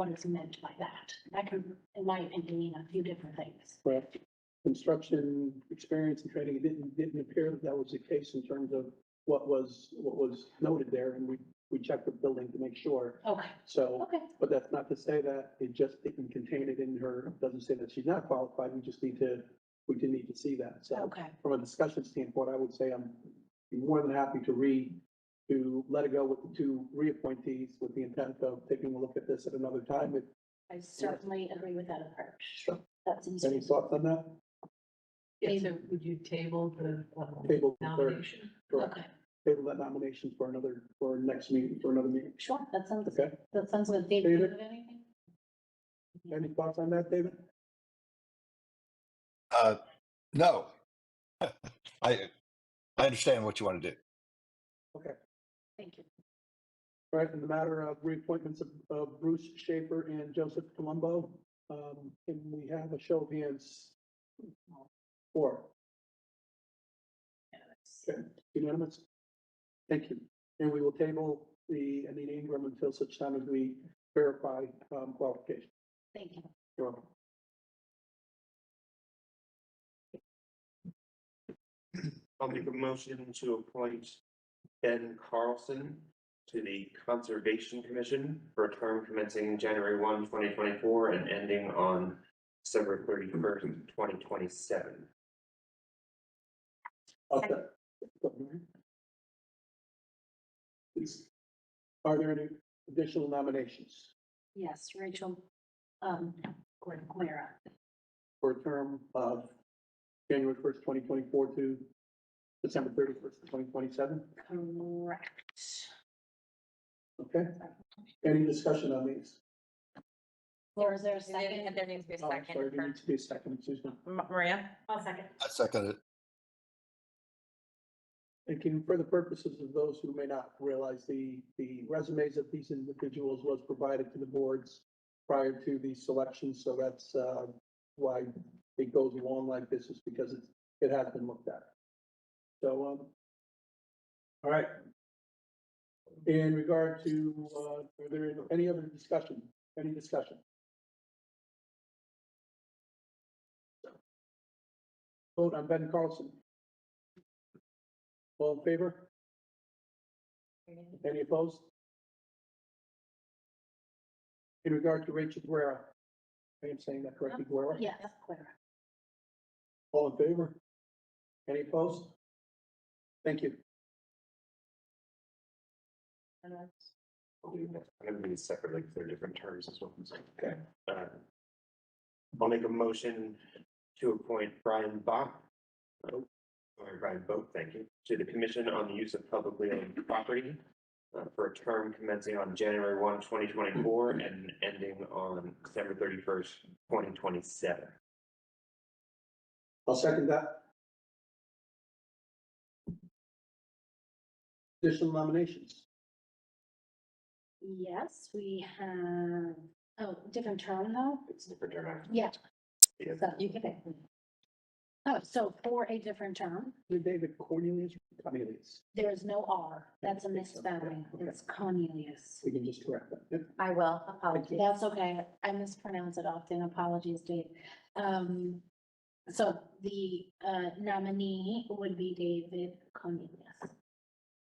is meant by that. That can, in my opinion, mean a few different things. correct. Construction experience and training, it didn't appear that was the case in terms of what was noted there, and we checked the building to make sure. Okay, So, okay, but that's not to say that it just didn't contain it in her, it doesn't say that she's not qualified, we do need to see that. So okay, from a discussion standpoint, I would say I'm more than happy to let it go with the two reappointees with the intent of taking a look at this at another time. If I certainly agree with that approach. Sure. That seems. any thoughts on that? Yeah, so would you table the Table the third. nomination? Correct. Okay, Table that nomination for another meeting. sure, that sounds Okay, good. David, do you David? have anything? any thoughts on that, David? No. I understand what you want to do. Okay. Thank you. All right, in the matter of reappointments of Bruce Schaefer and Joseph Colombo, can we have a show of hands? 4. Okay, unanimous? Thank you. And we will table the Anita Ingram until such time as we verify qualification. Thank you. You're welcome. I'll make a motion to appoint Ben Carlson to the Conservation Commission for a term commencing January 1, 2024, and ending on December 31st, 2027. Okay. Are there any additional nominations Yes, Rachel, Guerra. for a term of January 1st, 2024 to December 31st, 2027? Correct. Okay. Any discussion on these? Or is there a second? There needs to be a Oh, I'm second. sorry, there needs to be a second, excuse me. Maria? I'll second. I second it. Thank you. For the purposes of those who may not realize, the resumes of these individuals was provided to the boards prior to the selection, so that's why it goes along like this, is because it has been looked at. So, all right. In regard to, are there any other discussion? Any discussion? Vote on Ben Carlson. All in favor? Any opposed? In regard to Rachel Guerra, I am saying that correctly, Guerra? Yes, Guerra. All in favor? Any opposed? Thank you. I'm gonna do these separately because they're different terms as well. Okay. I'll make a motion to appoint Brian Bach, or Brian Boat, thank you, to the Commission on the Use of Publicly Owned Property for a term commencing on January 1, 2024 and ending on December 31st, 2027. I'll second that. Additional nominations? Yes, we have, oh, different term though? It's a different term. Yeah. Yeah. So you can pick. Oh, so for a different term, David Cornelius, Cornelius. there's no R. That's a misspelling. It's Cornelius. We can just correct that. Yep. I will, apologies. That's okay. I mispronounce it often. Apologies, Dave. So the nominee would be David Cornelius.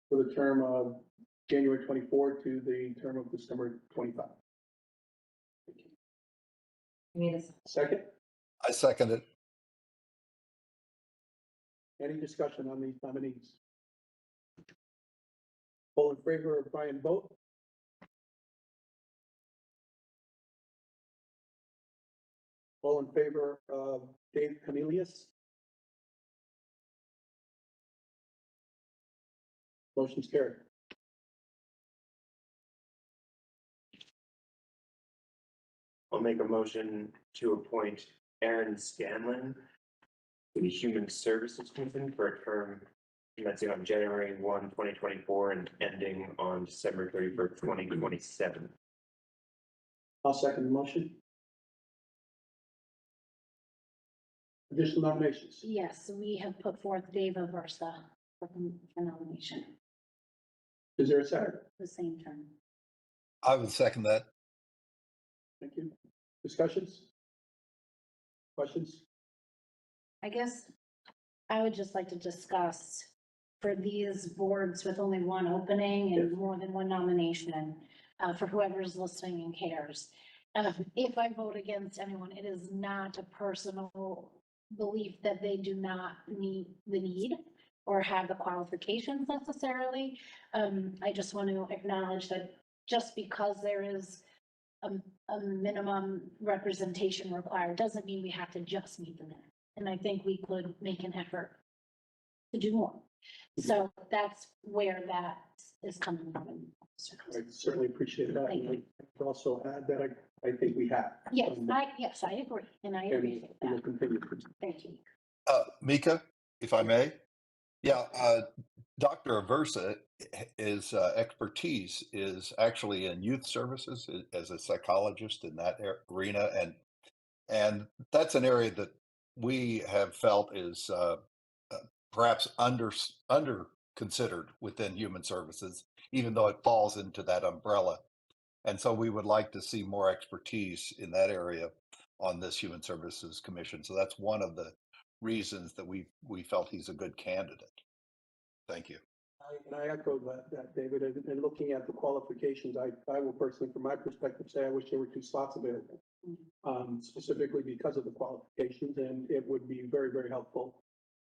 For the term of January 24 to the term of December 25. Need a Second, I second it. any discussion on these nominees? All in favor of Brian Boat? All in favor of Dave Cornelius? Motion's carried. I'll make a motion to appoint Aaron Scanlon to the Human Services Commission for a term commencing on January 1, 2024 and ending on December 31st, 2027. I'll second the motion. Additional nominations? Yes, we have put forth Dave Aversa for nomination, Is there a second? the same term. I would second that. Thank you. Discussions? Questions? I guess I would just like to discuss for these boards with only one opening and more than one nomination, for whoever's listening and cares. If I vote against anyone, it is not a personal belief that they do not meet the need or have the qualifications necessarily. I just want to acknowledge that just because there is a minimum representation required, doesn't mean we have to just meet the minimum. And I think we could make an effort to do more. So that's where that is coming from. I certainly appreciate that. Thank you. And I'd also add that I think we have. Yes, I agree, and I And appreciate we will that. continue. Thank you. Mika, if I may? Yeah, Dr. Aversa is expertise is actually in youth services as a psychologist in that arena. And that's an area that we have felt is perhaps under considered within human services, even though it falls into that umbrella. And so we would like to see more expertise in that area on this Human Services Commission. So that's one of the reasons that we felt he's a good candidate. Thank you. And I echo that, David, and looking at the qualifications, I will personally, from my perspective, say I wish there were 2 slots available. specifically because of the qualifications, and it would be very, very helpful.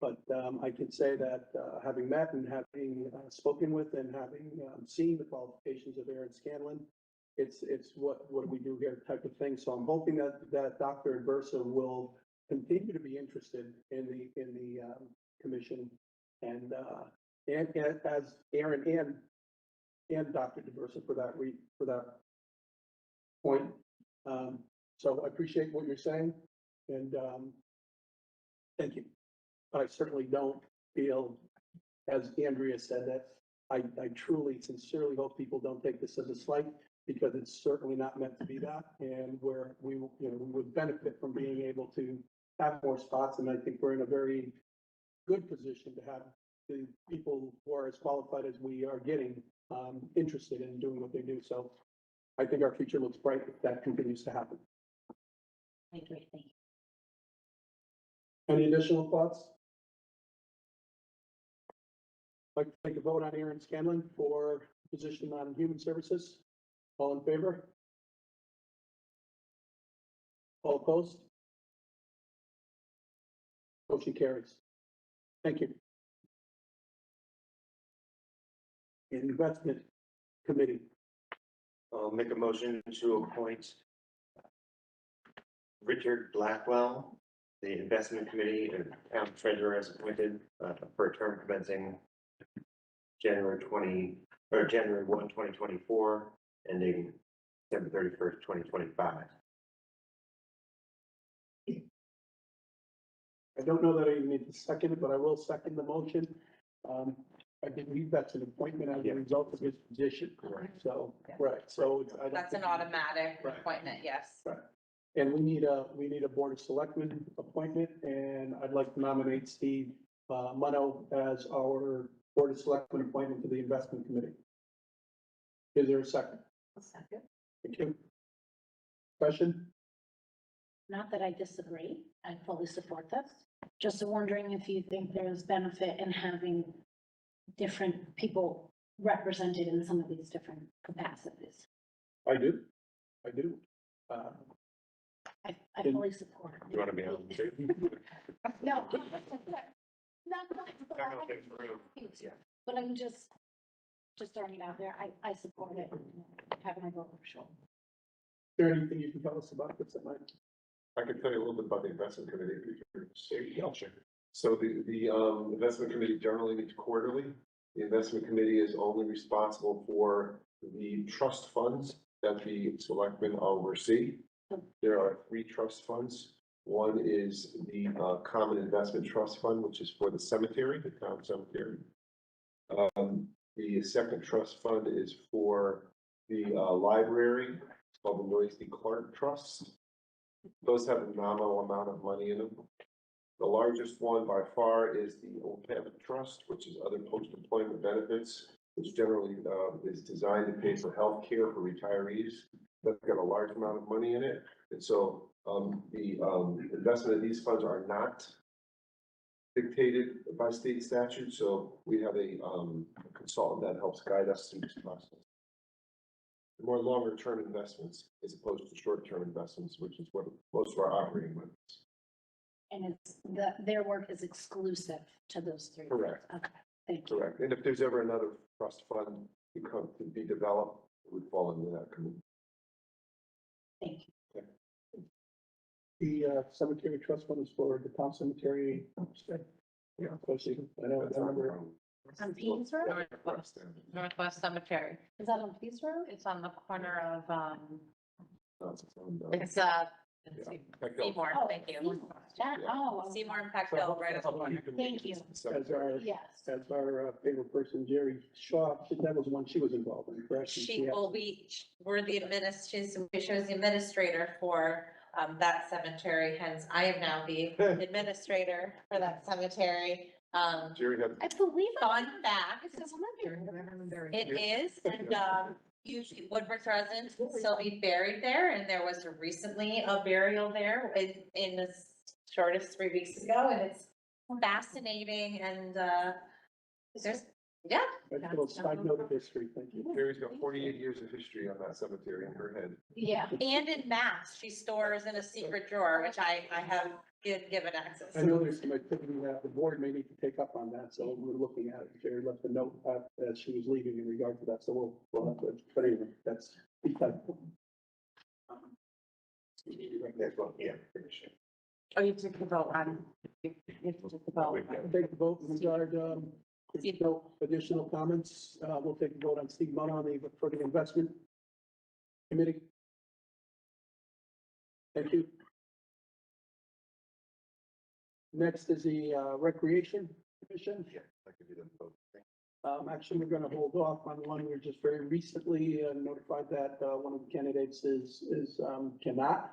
But I can say that having met and having spoken with and having seen the qualifications of Aaron Scanlon, it's what do we do here type of thing. So I'm hoping that Dr. Adversa will continue to be interested in the commission, and as Aaron and Dr. Adversa for that point. So I appreciate what you're saying, and thank you. But I certainly don't feel, as Andrea said, that I truly, sincerely hope people don't take this as a slight, because it's certainly not meant to be that, and where we would benefit from being able to have more spots, and I think we're in a very good position to have the people who are as qualified as we are getting interested in doing what they do. So I think our future looks bright if that continues to happen. I agree, thank you. Any additional thoughts? I'd like to take a vote on Aaron Scanlon for position on Human Services. All in favor? All opposed? Motion carries. Thank you. Investment Committee. I'll make a motion to appoint Richard Blackwell, the investment committee and town treasurer as appointed for a term commencing January 1, 2024, ending December 31st, 2025. I don't know that I even need to second it, but I will second the motion. I believe that's an appointment as a result of his position. Right. So, right, so. I don't That's an think- automatic Right. appointment, yes. Right. And we need a Board of Selectmen appointment, and I'd like to nominate Steve Munno as our Board of Selectmen appointment to the Investment Committee. Is there a second? Second. Thank you. Question? Not that I disagree, I fully support this. Just wondering if you think there's benefit in having different people represented in some of these different capacities. I do. I fully support. You want to be on too? No. But I'm just throwing it out there. I support it. Having my vote for sure. Is there anything you can tell us about this tonight? I can tell you a little bit about the investment committee. If you're interested. Yeah. So the investment committee generally meets quarterly. The investment committee is only responsible for the trust funds that the selectmen oversee. There are 3 trust funds. One is the Common Investment Trust Fund, which is for the cemetery, the town cemetery. The second trust fund is for the library, it's called the Noyes D. Clark Trust. Those have a nominal amount of money in them. The largest one by far is the OPEB Trust, which is other post-employment benefits, which generally is designed to pay for health care for retirees. That's got a large amount of money in it. And so the investment of these funds are not dictated by state statute. So we have a consultant that helps guide us through this process. More longer term investments as opposed to short term investments, which is what most of our operating money is. And their work is exclusive to those 3. Correct. Okay, thank you. Correct. And if there's ever another trust fund to be developed, it would fall into that committee. Thank you. The cemetery trust fund is for the town cemetery. Yeah, I know, I remember. On Pease Road? Northwest Cemetery. Is that on Pease Road? It's on the corner of, It's it's, Seymour, Oh, thank you. Yeah, oh, Seymour and Peckville, right at the corner. thank you. As our, Yes. as our favorite person, Jerry Shaw, that was one she was involved in, correct? She will be, we're the administration, she was the administrator for that cemetery, hence I am now the administrator for that cemetery. Jerry had. I believe. Fun fact, it is, and usually Woodward's residents will still be buried there, and there was recently a burial there in the shortest 3 weeks ago, and it's fascinating, and there's Yeah. That's a little side note of history, thank you. Mary's got 48 years of history on that cemetery in her head. Yeah. And in mass, she stores in a secret drawer, which I have given access. I know there's some activity that the board may need to take up on that, so we're looking at it. Jerry left a note as she was leaving in regard to that, so we'll have to, but anyway, that's. Next one, yeah, pretty sure. Oh, you took the vote on. You took the vote. Take the vote in regard, if there's no additional comments, we'll take the vote on Steve Munn on the, for the investment committee. Thank you. Next is the Recreation Commission. Yeah, I could do them both. Actually, we're gonna hold off on one. We're just very recently notified that one of the candidates is cannot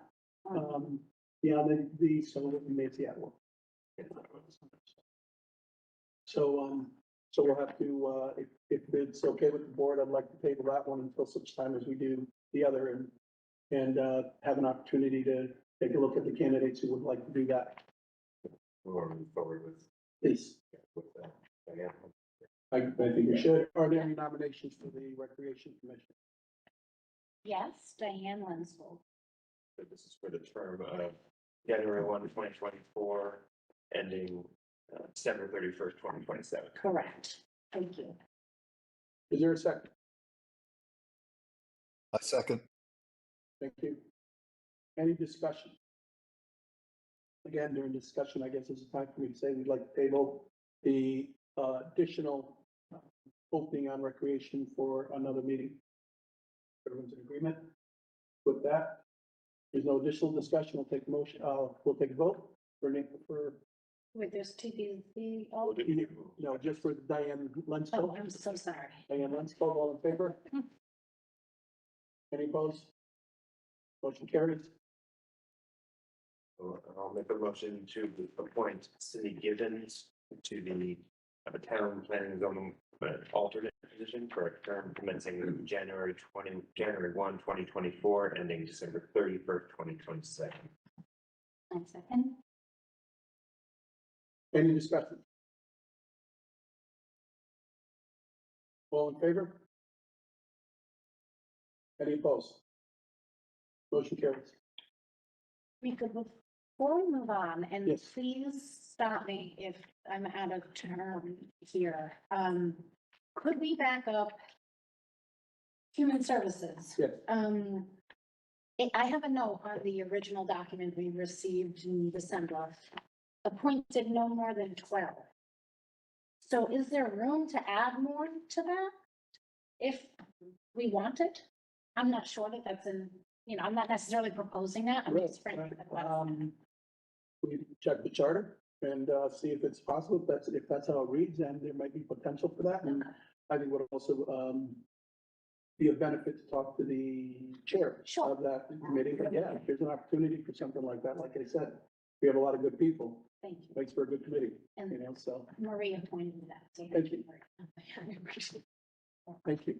be on the so we made Seattle. So we'll have to, if it's okay with the board, I'd like to table that one until such time as we do the other and have an opportunity to take a look at the candidates who would like to do that. We'll move forward with, Please, with that. Yeah. I think we should. Are there any nominations for the Recreation Commission? Yes, Diane Lensvold. So this is for the term of January 1, 2024, ending December 31st, 2027. Correct. Thank you. Is there a second? I second. Thank you. Any discussion? Again, during discussion, I guess it's time for me to say we'd like to table the additional opening on recreation for another meeting. Everyone's in agreement with that? There's no additional discussion. We'll take a motion, we'll take a vote for, Wait, there's two the, no, just for Diane oh, Lensvold. I'm so sorry. Diane Lensvold, all in favor? Any opposed? Motion carries. I'll make a motion to appoint Cindy Gibbons to the town planning and zoning alternate position for a term commencing January 1, 2024, ending December 31st, 2027. One second. Any discussion? All in favor? Any opposed? Motion carries. Rika, before we move on, and Yes. please stop me if I'm out of turn here. Could we back up Human Services? Yes. I have a note on the original document we received in December, appointed no more than 12. So is there room to add more to that? If we want it? I'm not sure that that's in, I'm not necessarily proposing that, I'm just framing the question. We check the charter and see if it's possible. If that's how it reads, then there might be potential for that. And I think would also be a benefit to talk to the chair Sure. of that committee. But yeah, if there's an opportunity for something like that, like I said, we have a lot of good people. Thank you. Makes for a good committee, And so Maria pointed that. So Thank you. Thank you.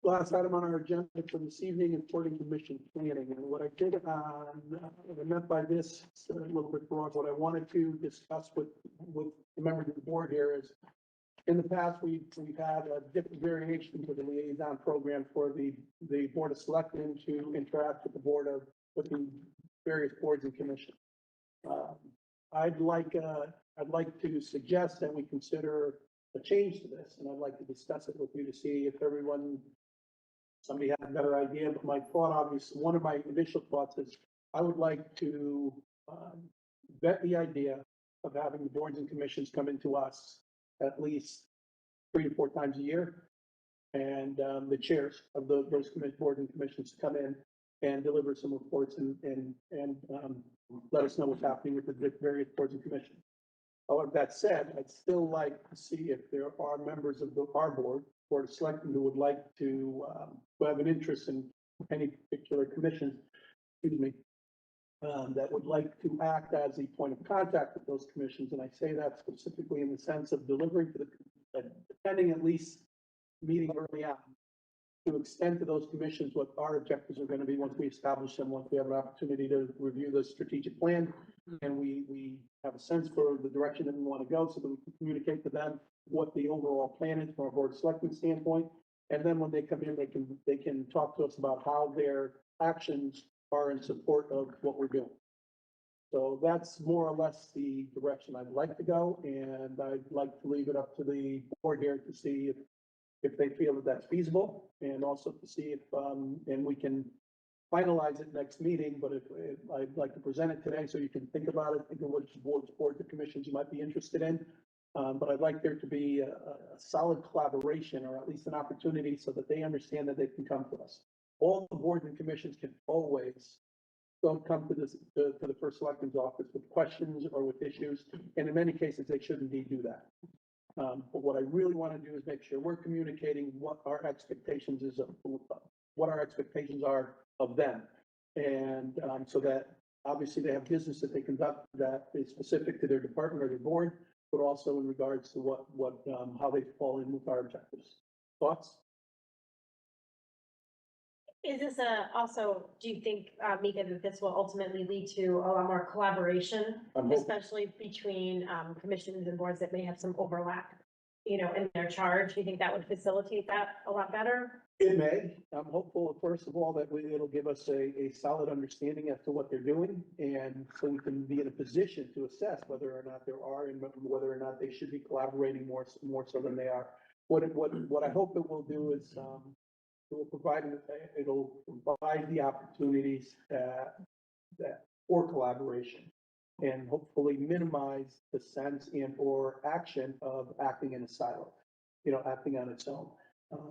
Last item on our agenda for this evening is Boarding Commission planning, and what I did on, what I meant by this, a little bit broad, what I wanted to discuss with the members of the board here is, in the past, we've had a different variation to the liaison program for the Board of Selectmen to interact with with the various boards and commissions. I'd like to suggest that we consider a change to this, and I'd like to discuss it with you to see if somebody has a better idea, but my thought, obviously, one of my initial thoughts is I would like to vet the idea of having the boards and commissions come into us at least 3 to 4 times a year. And the chairs of those boards and commissions come in and deliver some reports and let us know what's happening with the various boards and commissions. However, that said, I'd still like to see if there are members of our board of selectmen who would like to, who have an interest in any particular commission, excuse me, that would like to act as the point of contact with those commissions. And I say that specifically in the sense of delivering to attending at least meeting early on to extend to those commissions what our objectives are gonna be once we establish them, once we have an opportunity to review the strategic plan. And we have a sense for the direction that we wanna go, so that we can communicate to them what the overall plan is from a board of selectmen standpoint. And then when they come in, they can talk to us about how their actions are in support of what we're doing. So that's more or less the direction I'd like to go, and I'd like to leave it up to the board here to see if they feel that that's feasible, and also to see if, and we can finalize it next meeting, but if I'd like to present it today, so you can think about it, think of which boards or commissions you might be interested in. But I'd like there to be a solid collaboration, or at least an opportunity, so that they understand that they can come to us. All the boards and commissions can always don't come to the first selectman's office with questions or with issues, and in many cases, they shouldn't indeed do that. But what I really want to do is make sure we're communicating what our expectations is of, what our expectations are of them. And, so that obviously they have business that they conduct that is specific to their department or their board, but also in regards to how they fall in with our objectives. Thoughts? Is this also, do you think, Mika, that this will ultimately lead to a lot more collaboration, I'm hoping. especially between, commissions and boards that may have some overlap, in their charge? Do you think that would facilitate that a lot better? It may. I'm hopeful, first of all, that it'll give us a solid understanding as to what they're doing, and so we can be in a position to assess whether or not there are, and whether or not they should be collaborating more so than they are. What I hope it will do is, it'll provide the opportunities that for collaboration, and hopefully minimize the sense and or action of acting in a silo, acting on its own.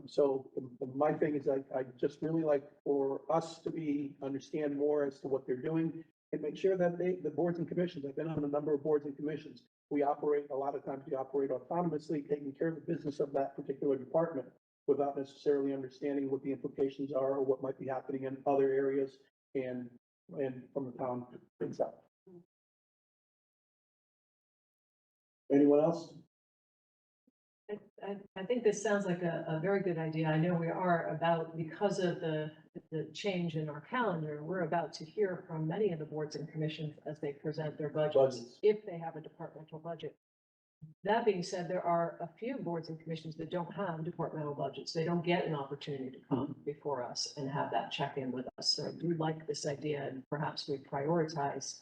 So my thing is, I just really like for us to understand more as to what they're doing, and make sure that the boards and commissions, I've been on a number of boards and commissions, a lot of times we operate autonomously, taking care of the business of that particular department, without necessarily understanding what the implications are or what might be happening in other areas and from the town itself. Anyone else? I think this sounds like a very good idea. I know we are about, because of the change in our calendar, we're about to hear from many of the boards and commissions as they present their budgets, if they have a departmental budget. That being said, there are a few boards and commissions that don't have departmental budgets. They don't get an opportunity to come before us and have that check-in with us. So I do like this idea, and perhaps we prioritize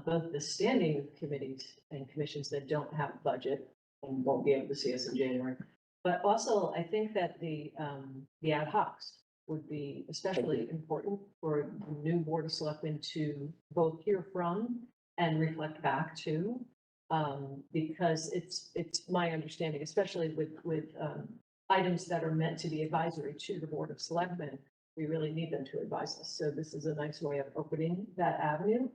both the standing committees and commissions that don't have a budget and won't be able to see us in January. But also, I think that the ad hocs would be especially important for the new Board of Selectmen to both hear from and reflect back to. Because it's my understanding, especially with items that are meant to be advisory to the Board of Selectmen, we really need them to advise us. So this is a nice way of opening that avenue.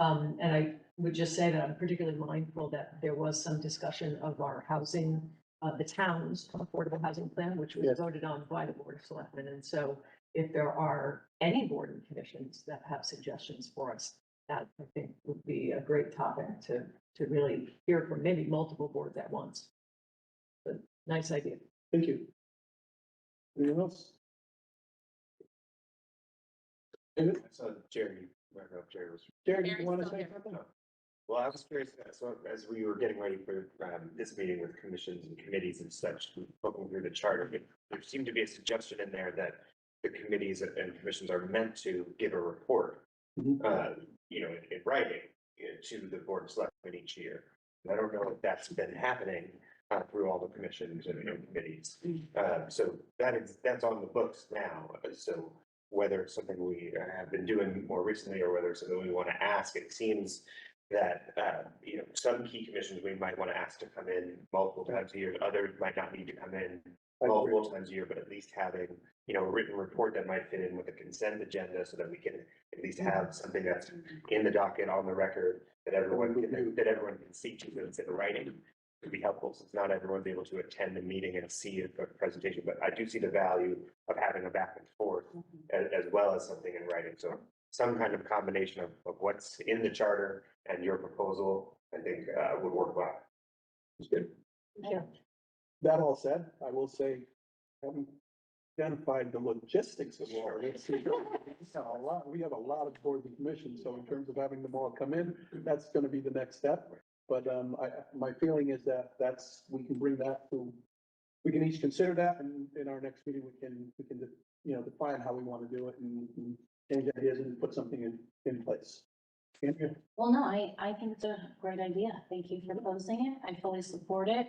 And I would just say that I'm particularly mindful that there was some discussion of our housing, the town's affordable housing plan, which was voted on by the Board of Selectmen. And so if there are any board and commissions that have suggestions for us, that I think would be a great topic to really hear from maybe multiple boards at once. But nice idea. Thank you. Anyone else? David? I saw Jerry, I don't know if Jerry was. Jerry, do you want to say something? Well, I was curious, so as we were getting ready for this meeting with commissions and committees and such, looking through the charter, there seemed to be a suggestion in there that the committees and commissions are meant to give a report, in writing to the Board of Selectmen each year. And I don't know if that's been happening through all the commissions and committees. So that's on the books now. So whether it's something we have been doing more recently or whether it's something we want to ask, it seems that, some key commissions we might want to ask to come in multiple times a year. Others might not need to come in multiple times a year, but at least having, a written report that might fit in with a consent agenda so that we can at least have something that's in the docket on the record that everyone can see to, that it's in writing. Would be helpful, since not everyone's able to attend the meeting and see a presentation, but I do see the value of having a back and forth as well as something in writing. So some kind of combination of what's in the charter and your proposal, I think, would work well. That's good. Yeah. That all said, I will say, having identified the logistics of all this. We have a lot of boards and commissions, so in terms of having them all come in, that's gonna be the next step. But, my feeling is that we can bring that to, we can each consider that, and in our next meeting, we can, you know, define how we wanna do it and change ideas and put something in place. Andrea? Well, no, I think it's a great idea. Thank you for proposing it. I fully support it.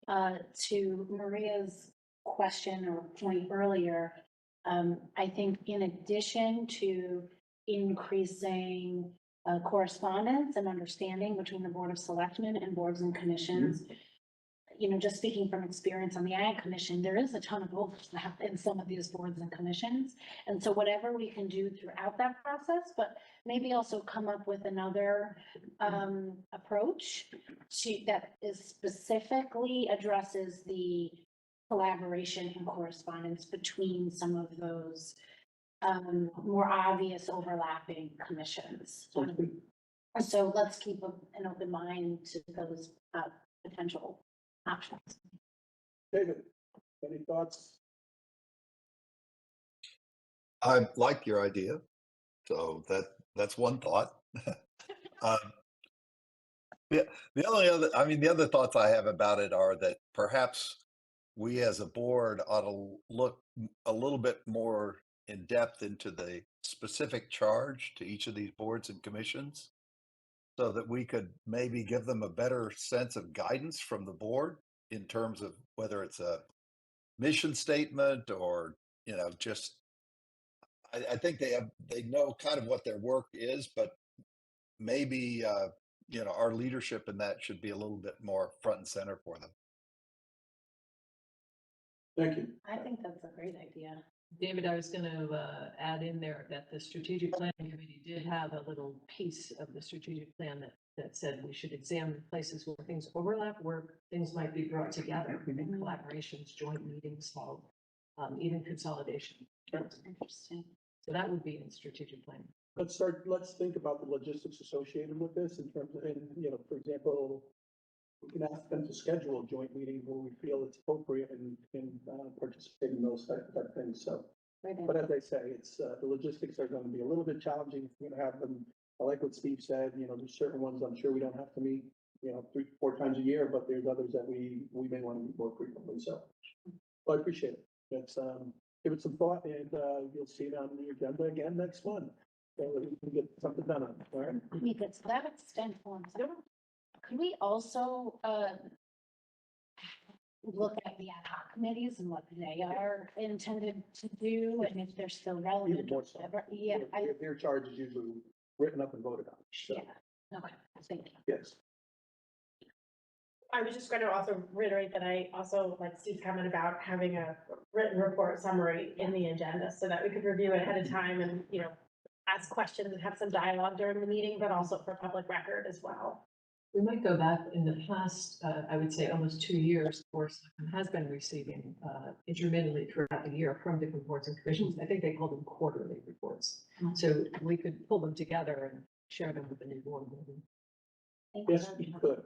To Maria's question or point earlier, I think in addition to increasing correspondence and understanding between the Board of Selectmen and boards and commissions, you know, just speaking from experience on the Ag Commission, there is a ton of overlap in some of these boards and commissions. And so whatever we can do throughout that process, but maybe also come up with another approach that is specifically addresses the collaboration and correspondence between some of those more obvious overlapping commissions. So let's keep an open mind to those potential options. David, any thoughts? I like your idea. So that's one thought. The other thoughts I have about it are that perhaps we as a board ought to look a little bit more in depth into the specific charge to each of these boards and commissions, so that we could maybe give them a better sense of guidance from the board in terms of whether it's a mission statement or, you know, just, I think they know kind of what their work is, but maybe, you know, our leadership in that should be a little bit more front and center for them. Thank you. I think that's a great idea. David, I was going to add in there that the strategic planning committee did have a little piece of the strategic plan that said we should examine places where things overlap, where things might be brought together in collaborations, joint meetings, even consolidation. That's interesting. So that would be in strategic planning. Let's think about the logistics associated with this in terms of, you know, for example, we can ask them to schedule a joint meeting where we feel it's appropriate and participate in those type of things. So, but as I say, it's, the logistics are going to be a little bit challenging. We're going to have them, I like what Steve said, you know, there's certain ones I'm sure we don't have to meet, you know, 3-4 times a year, but there's others that we may want to meet more frequently. So I appreciate it. Let's give it some thought, and you'll see it on the agenda again next month. So we can get something done on it, all right? Because to that extent, could we also look at the ad hoc committees and what they are intended to do, and if they're still relevant? Even more so. Yeah, Their charge is usually written up and voted on. So, yeah, okay, thank you. yes. I was just going to also reiterate that I also like Steve's comment about having a written report summary in the agenda so that we could review it ahead of time and, you know, ask questions and have some dialogue during the meeting, but also for public record as well. We might go back in the past, I would say almost 2 years, of course, has been receiving intermittently throughout the year from different boards and commissions. I think they call them quarterly reports. So we could pull them together and share them with the new board meeting. Yes, you could.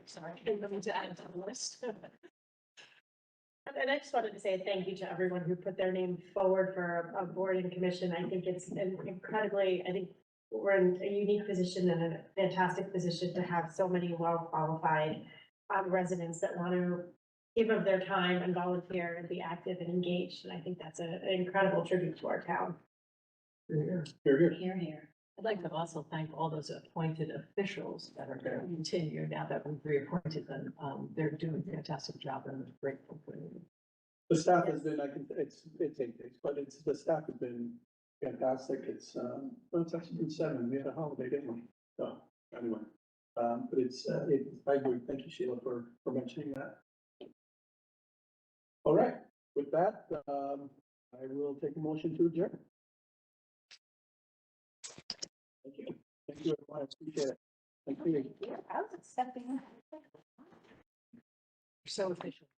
Sorry, I didn't mean to add to the list. And I just wanted to say thank you to everyone who put their name forward for a board and commission. I think it's incredibly, I think we're in a unique position and a fantastic position to have so many well-qualified residents that want to give of their time and volunteer and be active and engaged. And I think that's an incredible tribute to our town. Here, Here, here. I'd like to also thank all those appointed officials that are going to continue now that we've reappointed them. They're doing a fantastic job and I'm grateful for them. The staff has been, it's 8 days, but the staff has been fantastic. It's actually been 7. We had a holiday, didn't we? So anyway, but I agree. Thank you, Sheila, for mentioning that. All right, with that, I will take a motion to adjourn. Thank you. Thank you, everyone. I appreciate it. Thank you. I was accepting. So efficient.